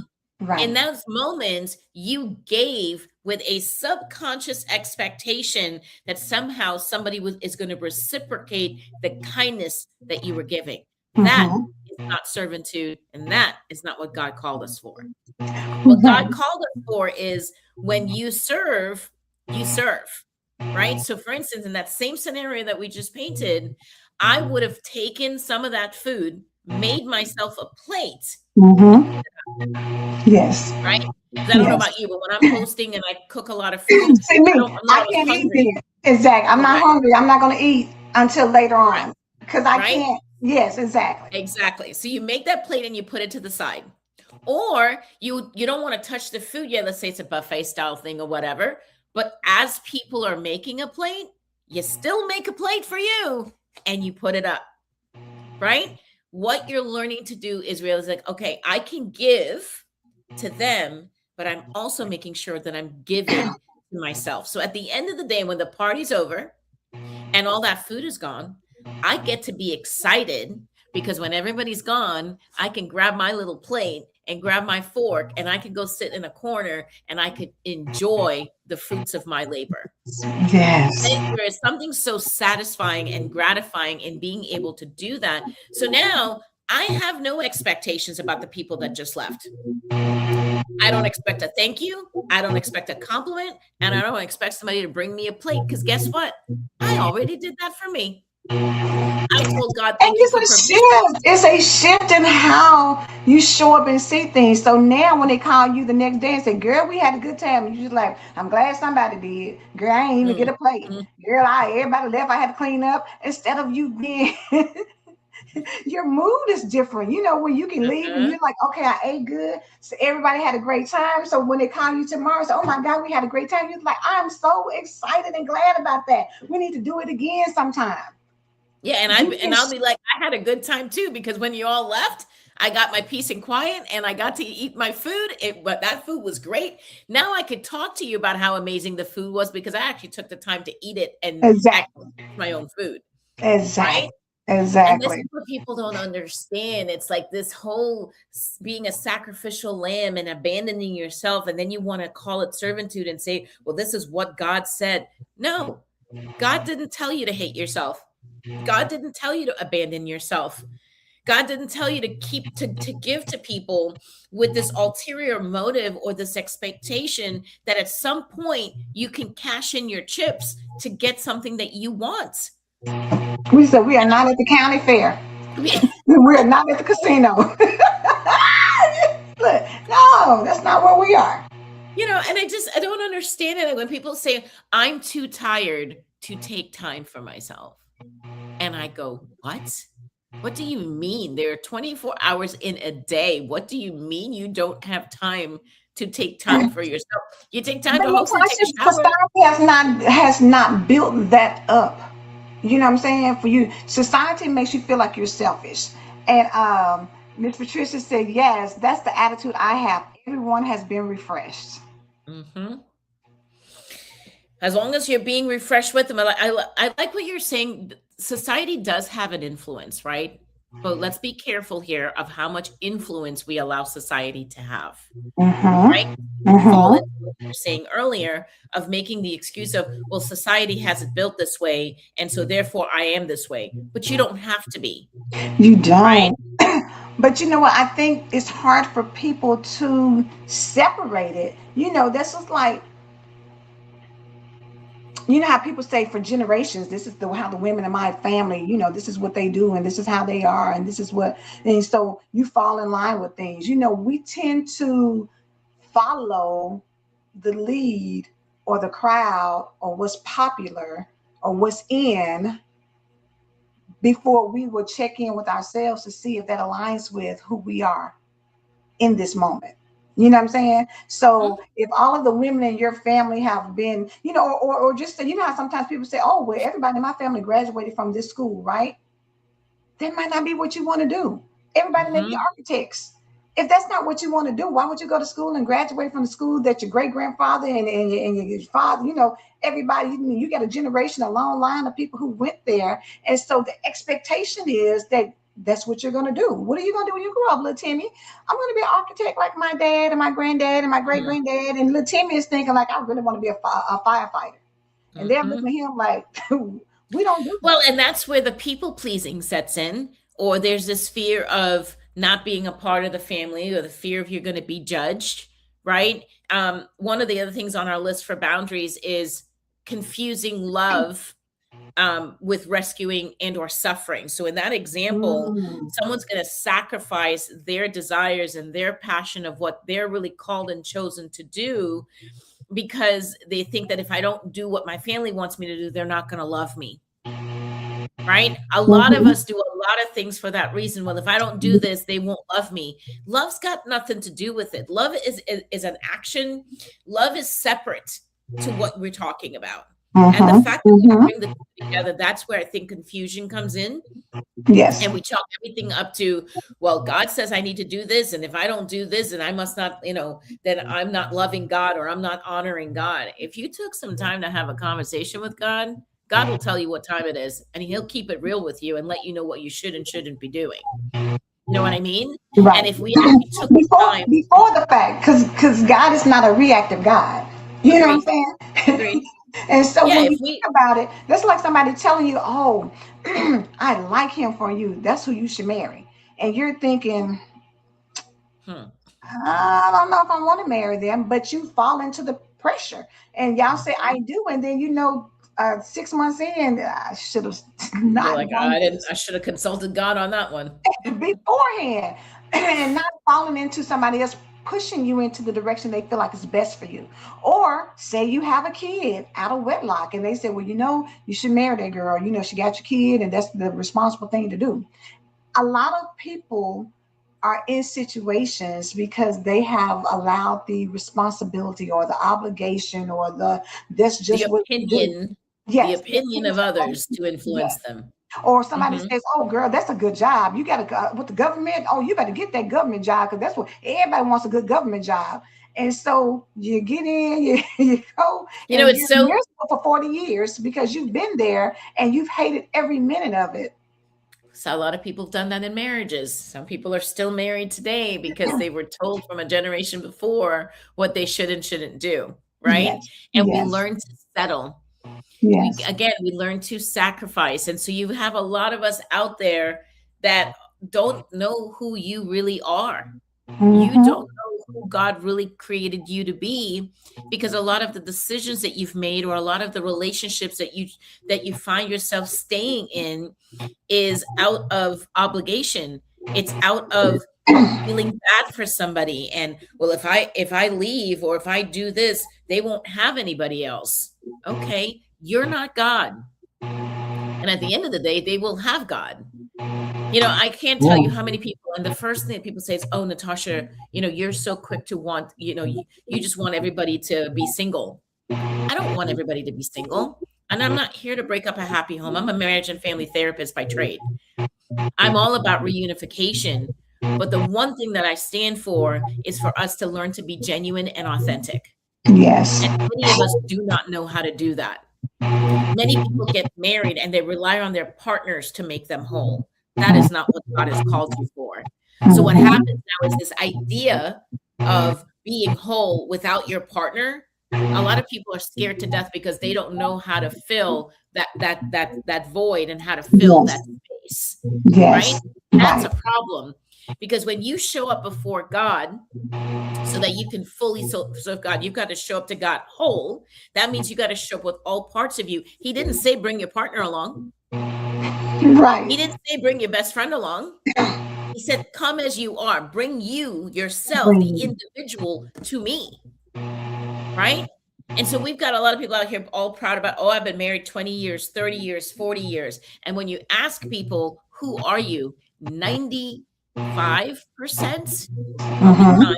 In Right. those moments, you gave with a subconscious expectation that somehow somebody is going to reciprocate the kindness that you were giving. That Mm-hmm. is not servitude, and that is not what God called us for. What God Right. called us for is when you serve, right? So, for instance, in that same scenario that we just painted, I would have taken some of that food, made myself a plate, and put Mm-hmm. it up, Yes. right? Because I don't know Yes. about you, but when I'm hosting and I cook a lot of food, See me, I'm not I always can't eat hungry. then. Exactly. I'm not Correct, hungry. I'm not going to eat until later correct, on because I right? can't. Yes, exactly. Exactly. So you make that plate and you put it to the side. Or you don't want to touch the food yet. Let's say it's a buffet style thing or whatever. But as people are making a plate, you still make a plate for you and you put it up, right? What you're learning to do is realize like, okay, I can give to them, but I'm also making sure that I'm giving to myself. So at the end of the day, when the party's over, and all that food is gone, I get to be excited because when everybody's gone, I can grab my little plate and grab my fork and I can go sit in a corner and I could enjoy the fruits of my labor. Yes. There is something so satisfying and gratifying in being able to do that. So now I have no expectations about the people that just left. I don't expect a thank you. I don't expect a compliment. And I don't expect somebody to bring me a plate because guess what? I already did that for me. I told God, And thank you it's for a provision. shift. It's a shift in how you show up and see things. So now when they call you the next day and say, girl, we had a good time, you just like, I'm glad somebody did. Girl, I ain't even get a plate. Mhm. Girl, everybody left. I had to clean up. Instead of you being your mood is different. You know, when you can leave and Uh-huh. you're like, okay, I ate good. So everybody had a great time. So when they call you tomorrow, say, oh my God, we had a great time. You're like, I'm so excited and glad about that. We need to do it again sometime. Yeah, and You can I'll be like, I had a good time too because when you all left, I got my peace and quiet and I got to eat my food. But that food was great. Now I could talk to you about how amazing the food was because I actually took the time to eat it and actually exactly, eat my own food, right? exactly, And this exactly. is what people don't understand. It's like this whole being a sacrificial lamb and abandoning yourself, and then you want to call it servitude and say, well, this is what God said. No, God didn't tell you to hate yourself. God didn't tell you to abandon yourself. God didn't tell you to to give to people with this ulterior motive or this expectation that at some point you can cash in your chips to get something that you want. We said we are not at the county fair. We are not at the casino. Look, no, that's not where we are. And I don't understand it when people say I'm too tired to take time for myself. And I go, "What? What do you mean? There are 24 hours in a day. What do you mean you don't have time to take time for yourself? You take time But to host and take a Natasha, shower." society has not built that up. You know what I'm saying? For you, society makes you feel like you're selfish. And Miss Patricia said, yes, that's the attitude I have. Everyone has been refreshed. Mhm. As long as you're being refreshed with them, I like what you're saying. Society does have an influence, right? But let's be careful here of how much influence we allow society to have, right? Mm-hmm. We fall into Mm-hmm. what you were saying earlier of making the excuse of, well, society has it built this way, and so therefore I am this way. But you don't have to be, You right? don't. But you know what? I think it's hard for people to separate it. This is like, how people say for generations, this is how the women in my family, this is what they do, and this is how they are, and this is what, and so you fall in line with things. We tend to follow the lead or the crowd or what's popular or what's in before we will check in with ourselves to see if that aligns with who we are in this moment. You know what I'm saying? So Mhm. if all of the women in your family have been, or just, how sometimes people say, oh, well, everybody in my family graduated from this school, right? That might not be what you want to do. Everybody may be Mhm. architects. If that's not what you want to do, why would you go to school and graduate from the school that your great grandfather and your father, everybody, you got a generation, a long line of people who went there. And so the expectation is that that's what you're going to do. What are you going to do when you grow up, little Timmy? I'm going to be an architect like my dad and my granddad and my great Mhm. granddad. And little Timmy is thinking like, I really want to be a firefighter. And they're looking Mhm. at him like, we don't do Well, that. and that's where the people pleasing sets in, or there's this fear of not being a part of the family, or the fear of you're going to be judged, right? One of the other things on our list for boundaries is confusing love with rescuing and or suffering. So in that example, Mm. someone's going to sacrifice their desires and their passion of what they're really called and chosen to do because they think that if I don't do what my family wants me to do, they're not going to love me. Right? A lot of Mhm. us do a lot of things for that reason. Well, if I don't do this, they won't love me. Love's got nothing to do with it. Love is an action. Love is separate to what we're talking about. And the Mhm. fact that we Mhm. bring the two together, that's where I think confusion comes in. Yes. And we chalk everything up to, well, God says I need to do this. And if I don't do this, then I must not, then I'm not loving God or I'm not honoring God. If you took some time to have a conversation with God, God will tell you what time it is and he'll keep it real with you and let you know what you should and shouldn't be doing. You know what I mean? And Right. if we actually took the before time, before the fact, because God is not a reactive God. You know what agreed, I'm saying? agreed. And so Yeah, when you if think we, about it, that's like somebody telling you, "Oh, I like him for you. That's who you should marry." And you're thinking, hmm, I don't know if I want to marry them, but you fall into the pressure. And y'all say, mhm. I do. And then, 6 months in, I should have You're not like, done I this should have consulted God on that one. beforehand and not falling into somebody else pushing you into the direction they feel like is best for you. Or say you have a kid out of wedlock and they say, well, you should marry that girl. She got your kid and that's the responsible thing to do. A lot of people are in situations because they have allowed the responsibility or the obligation or that's The just what we do. opinion, the Yes, the opinion opinions of of other others to people. influence Yes. them. Or somebody Mhm. says, "Oh, girl, that's a good job. You got to go with the government. Oh, you better get that government job because that's what everybody wants, a good government job." And so you get in, you go, and It's you're so miserable for 40 years because you've been there and you've hated every minute of it. So a lot of people have done that in marriages. Some people are still married today because they were told from a generation before what they should and shouldn't do, right? Yes, And we yes, learn to settle. yes. We learn to sacrifice. And so you have a lot of us out there that don't know who you really are. You Mm-hmm. don't know who God really created you to be because a lot of the decisions that you've made or a lot of the relationships that you find yourself staying in is out of obligation. It's out of feeling bad for somebody and well if I leave or if I do this, they won't have anybody else. Okay, you're not God. And at the end of the day, they will have God. I can't tell you how many people, and the first thing that people say is, "Oh, Natasha, you're so quick to want, you just want everybody to be single." I don't want everybody to be single, and I'm not here to break up a happy home. I'm a marriage and family therapist by trade. I'm all about reunification, but the one thing that I stand for is for us to learn to be genuine and authentic. Yes. And many of us do not know how to do that. Many people get married and they rely on their partners to make them whole. That is not what God has called you for. So what Mhm. happens now is this idea of being whole without your partner. A lot of people are scared to death because they don't know how to fill that void and how to fill Yes. that space, right? Yes. That's a Right. problem because when you show up before God so that you can fully serve God, you've got to show up to God whole. That means you got to show up with all parts of you. He didn't say bring your partner along. He Right. didn't say bring your best friend along. He said, come as you are, bring you yourself, the Bring. individual, to me, right? And so we've got a lot of people out here all proud about, oh, I've been married 20 years, 30 years, 40 years. And when you ask people, who are you? 95% of the Mhm. time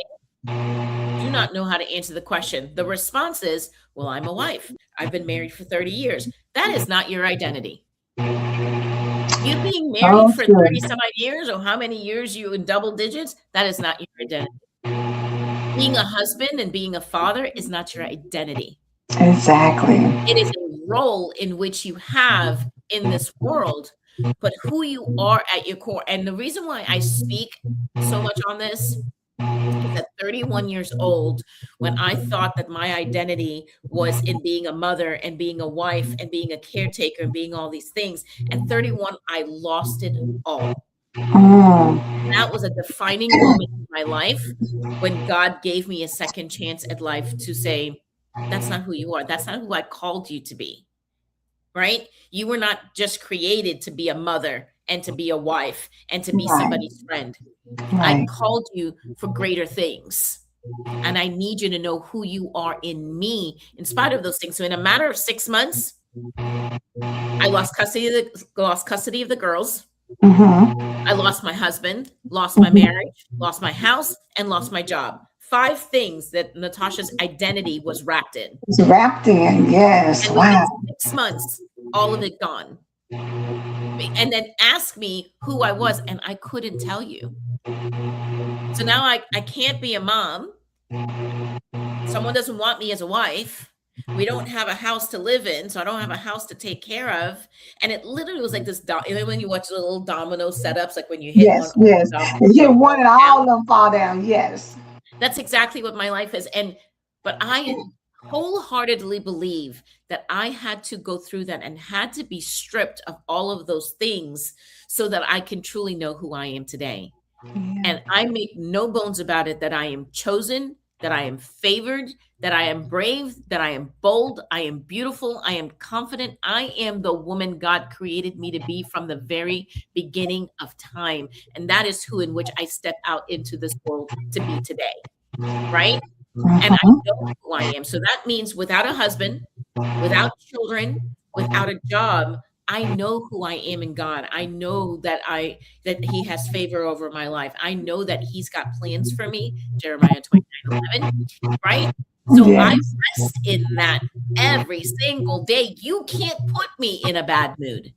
do not know how to answer the question. The response is, well, I'm a wife. I've been married for 30 years. That is not your identity. You being married So for 30 true. some odd years or how many years you in double digits, that is not your identity. Being a husband and being a father is not your identity. Exactly. It is a role in which you have in this world, but who you are at your core. And the reason why I speak so much on this is at 31 years old, when I thought that my identity was in being a mother and being a wife and being a caretaker and being all these things, at 31, I lost it all. Mm. That was a defining moment in my life when God gave me a second chance at life to say, that's not who you are. That's not who I called you to be, right? You were not just created to be a mother and to be a wife and to be Right. somebody's friend. I Right. called you for greater things. And I need you to know who you are in me in spite of those things. So in a matter of 6 months, I lost custody of the girls. Mhm. I lost my husband, lost my marriage, lost my house, and lost my job. 5 things that Natasha's identity was wrapped in. It's wrapped in. Yes. And within Wow. 6 months, all of it gone. And then ask me who I was, and I couldn't tell you. So now I can't be a mom. Someone doesn't want me as a wife. We don't have a house to live in, so I don't have a house to take care of. And it literally was like this. When you watch the little domino setups, like when you hit one, Yes. all Yes. the dominoes And you start one falling and all down. of them fall down. Yes. That's exactly what my life is. But I wholeheartedly believe that I had to go through that and had to be stripped of all of those things so that I can truly know who I am today. Yeah. And I make no bones about it that I am chosen, that I am favored, that I am brave, that I am bold, I am beautiful, I am confident. I am the woman God created me to be from the very beginning of time. And that is who in which I step out into this world to be today, right? And I Mhm. know who I am. So that means without a husband, without children, without a job, I know who I am in God. I know that he has favor over my life. I know that he's got plans for me, Jeremiah 29:11, right? So I Yes. rest in that every single day. You can't put me in a bad mood.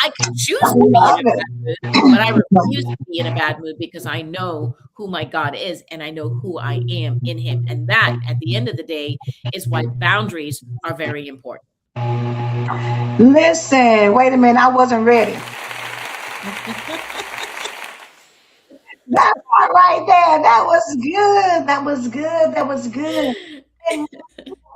I could I choose to be in love a it. bad mood, but I refuse to be in a bad mood because I know who my God is and I know who I am in him. And that, at the end of the day, is why boundaries are very important. Listen, wait a minute. I wasn't ready. That part right there. That was good. That was good. That was good. And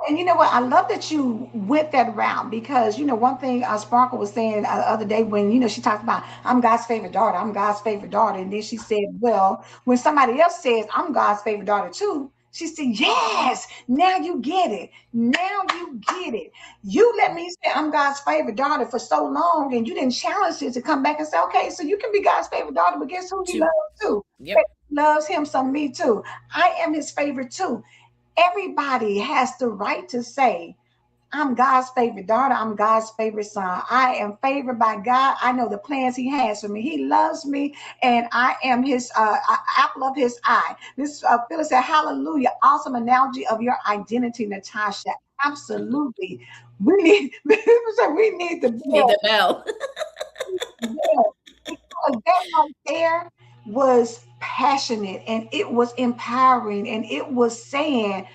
And you know what? I love that you went that route because one thing Sparkle was saying the other day when she talked about I'm God's favorite daughter, I'm God's favorite daughter, and then she said, well, when somebody else says I'm God's favorite daughter too, she said, yes, now you get it. Now you get it. You let me say I'm God's favorite daughter for so long, and you didn't challenge it to come back and say, okay, so you can be God's favorite daughter, but guess who he Two. loves too? Yep. He loves him some me too. I am his favorite too. Everybody has the right to say, I'm God's favorite daughter. I'm God's favorite son. I am favored by God. I know the plans He has for me. He loves me, and I am His apple of His eye. This Phyllis said, "Hallelujah!" Awesome analogy of your identity, Natasha. Absolutely, we need. We need the Need bill. the bell. Because that right there was passionate and it was empowering and it was saying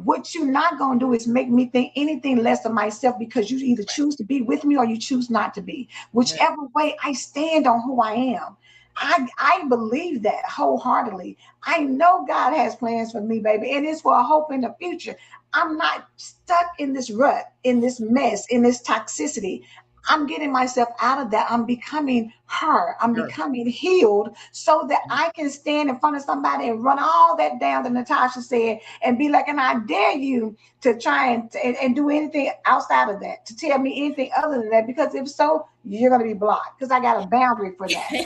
What you're not going to do is make me think anything less of myself, because you either choose to be with me or you choose not to be. Whichever way, I stand on who I am. I believe that wholeheartedly. I know God has plans for me, baby, and it's for a hope in the future. I'm not stuck in this rut, in this mess, in this toxicity. I'm getting myself out of that. I'm becoming her. I'm becoming healed so that I can stand in front of somebody and run all that down that Natashah said and be like, and I dare you to try and do anything outside of that, to tell me anything other than that, because if so, you're going to be blocked, because I got a boundary for that.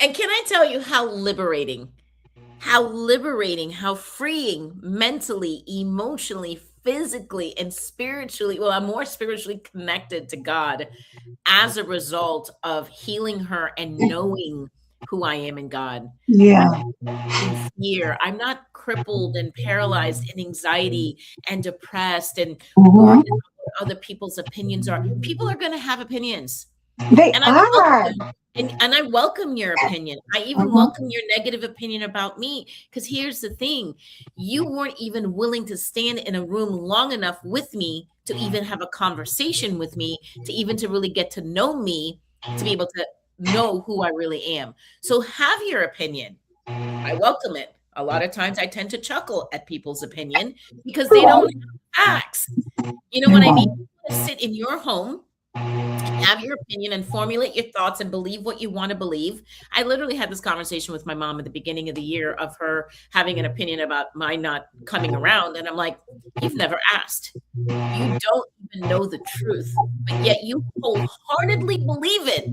And can I tell you how liberating, how freeing mentally, emotionally, physically, and spiritually. Well, I'm more spiritually connected to God as a result of healing her and knowing who I am in God. Yeah. In fear. I'm not crippled and paralyzed in anxiety and depressed and worried about what other people's opinions are. People are going to have opinions. They And are. I welcome your opinion. I even welcome your negative opinion about me, because here's the thing. You weren't even willing to stand in a room long enough with me to even have a conversation with me, to really get to know me, to be able to know who I really am. So have your opinion. I welcome it. A lot of times I tend to chuckle at people's opinion because they don't have facts. You know what I mean? You want to sit in your home, have your opinion and formulate your thoughts and believe what you want to believe. I literally had this conversation with my mom at the beginning of the year of her having an opinion about my not coming around. And I'm like, you've never asked. You don't even know the truth, but yet you wholeheartedly believe it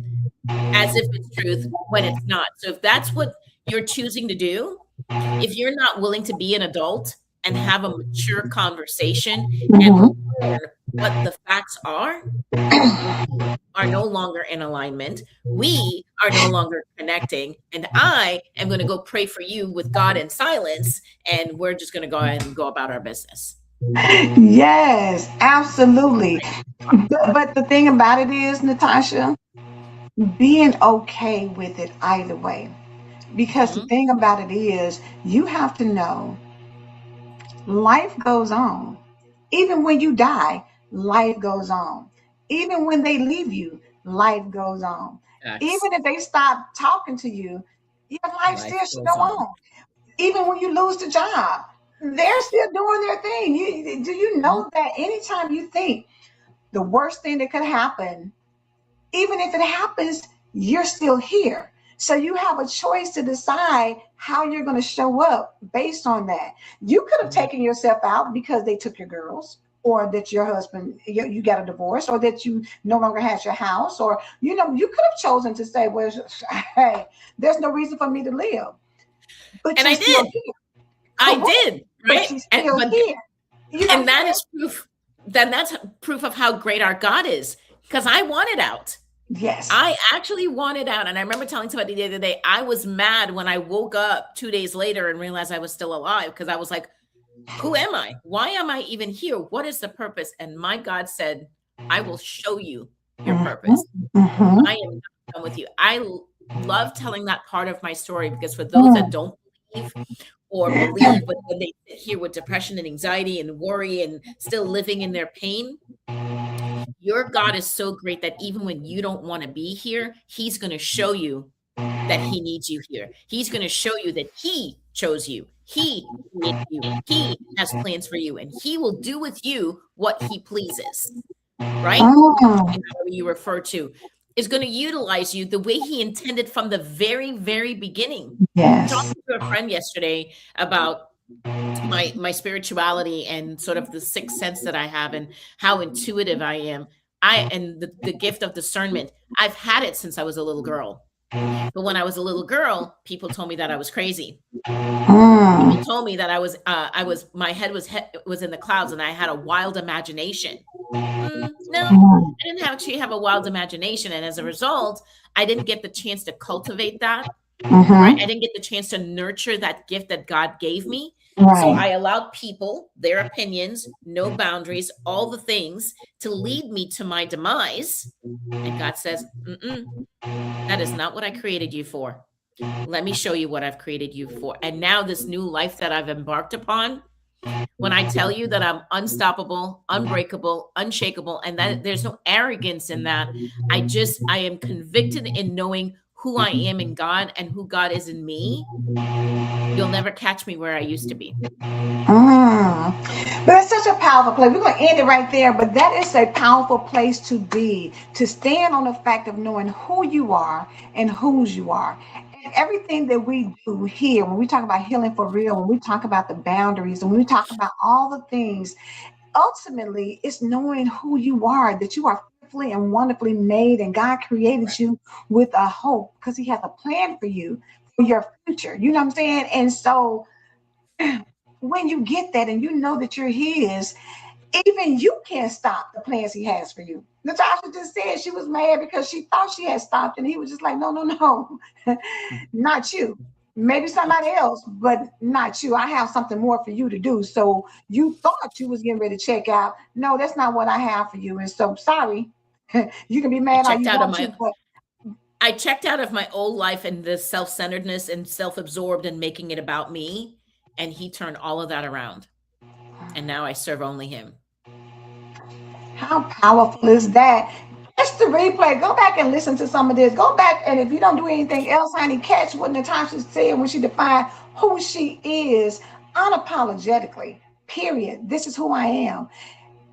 as if it's truth when it's not. So if that's what you're choosing to do, if you're not willing to be an adult and have a mature conversation and learn what the facts are no longer in alignment. We are no longer connecting. And I am going to go pray for you with God in silence. And we're just going to go ahead and go about our business. Yes, absolutely. But the thing about it is, Natashah, being okay with it either way. Because the thing about it is, you have to know life goes on. Even when you die, life goes on. Even when they leave you, life goes on. Yes. Even if they stop talking to you, your life still should go on. Even when you lose the job, they're still doing their thing. Do you know that anytime you think the worst thing that could happen, even if it happens, you're still here. So you have a choice to decide how you're going to show up based on that. You could have taken yourself out because they took your girls, or that your husband, you got a divorce, or that you no longer has your house, or, you could have chosen to say, well, hey, there's no reason for me to live. But and you're I still did. here. I did, right? But you're still here. And that is proof. Then that's proof of how great our God is, because I wanted out. Yes. I actually wanted out. And I remember telling somebody the other day, I was mad when I woke up 2 days later and realized I was still alive, because I was like, who am I? Why am I even here? What is the purpose? And my God said, I will show you your purpose. I am not done with you. I love telling that part of my story, because for those that don't believe, but then they sit here with depression and anxiety and worry and still living in their pain, your God is so great that even when you don't want to be here, he's going to show you that he needs you here. He's going to show you that he chose you. He made you. He has plans for you, and he will do with you what he pleases. Right? However you refer to is going to utilize you the way he intended from the very, very beginning. Yes. I talked to a friend yesterday about my spirituality and sort of the sixth sense that I have and how intuitive I am. And the gift of discernment. I've had it since I was a little girl. But when I was a little girl, people told me that I was crazy. People told me that my head was in the clouds and I had a wild imagination. No, I didn't actually have a wild imagination. And as a result, I didn't get the chance to cultivate that. Right? I didn't get the chance to nurture that gift that God gave me. Right. So I allowed people, their opinions, no boundaries, all the things to lead me to my demise. And God says, that is not what I created you for. Let me show you what I've created you for. And now this new life that I've embarked upon, When I tell you that I'm unstoppable, unbreakable, unshakable, and that there's no arrogance in that, I am convicted in knowing who I am in God and who God is in me. You'll never catch me where I used to be. But it's such a powerful place. We're going to end it right there. But that is a powerful place to be, to stand on the fact of knowing who you are and whose you are. And everything that we do here, when we talk about healing for real, when we talk about the boundaries, and when we talk about all the things, ultimately it's knowing who you are, that you are fearfully and wonderfully made, and God created you with a hope because He has a plan for you, for your future. You know what I'm saying? And so when you get that and you know that you're His, even you can't stop the plans He has for you. Natasha just said she was mad because she thought she had stopped, and He was just like, no, no, no, not you. Maybe somebody else, but not you. I have something more for you to do. So you thought you was getting ready to check out. No, that's not what I have for you. And so sorry. You can be mad all you want to, but I checked out of my old life and the self-centeredness and self-absorbed and making it about me. And He turned all of that around. And now I serve only Him. How powerful is that? Catch the replay. Go back and listen to some of this. Go back, and if you don't do anything else, honey, catch what Natasha said when she defined who she is unapologetically. Period. This is who I am.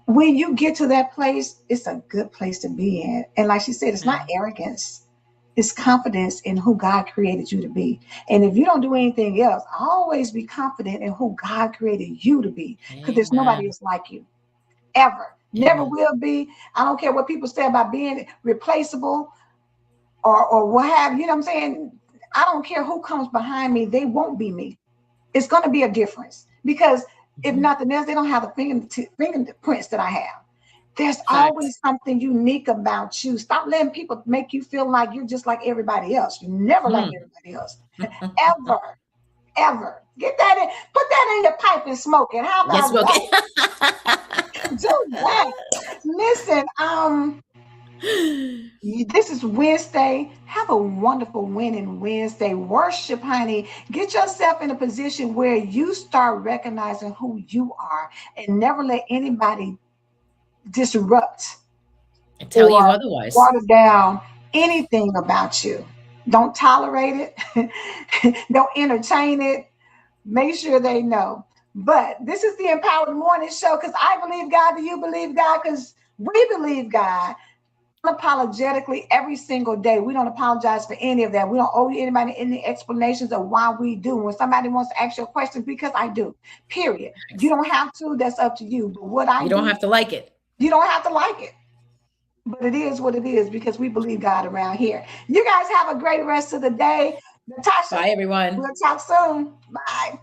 When you get to that place, it's a good place to be in. And like she said, it's not arrogance. It's confidence in who God created you to be. And if you don't do anything else, always be confident in who God created you to be, because there's nobody else like you. Ever. Never will be. I don't care what people say about being replaceable or what have you. You know what I'm saying? I don't care who comes behind me. They won't be me. It's going to be a difference, because if nothing else, they don't have the fingerprints that I have. There's always something unique about you. Stop letting people make you feel like you're just like everybody else. You're never like everybody else. Ever. Ever. Get that in. Put that in your pipe and smoke it. How about that? Do that. Listen, this is Wednesday. Have a wonderful winning Wednesday. Worship, honey. Get yourself in a position where you start recognizing who you are, and never let anybody disrupt and tell you otherwise. Water down anything about you. Don't tolerate it. Don't entertain it. Make sure they know. But this is the Empowered Morning Show, because I believe God. Do you believe God? Because we believe God unapologetically every single day. We don't apologize for any of that. We don't owe anybody any explanations of why we do. When somebody wants to ask you a question, because I do. Period. You don't have to. That's up to you. But what I you don't have to like it. You don't have to like it. But it is what it is, because we believe God around here. You guys have a great rest of the day. Natasha. Bye, everyone. We'll talk soon. Bye.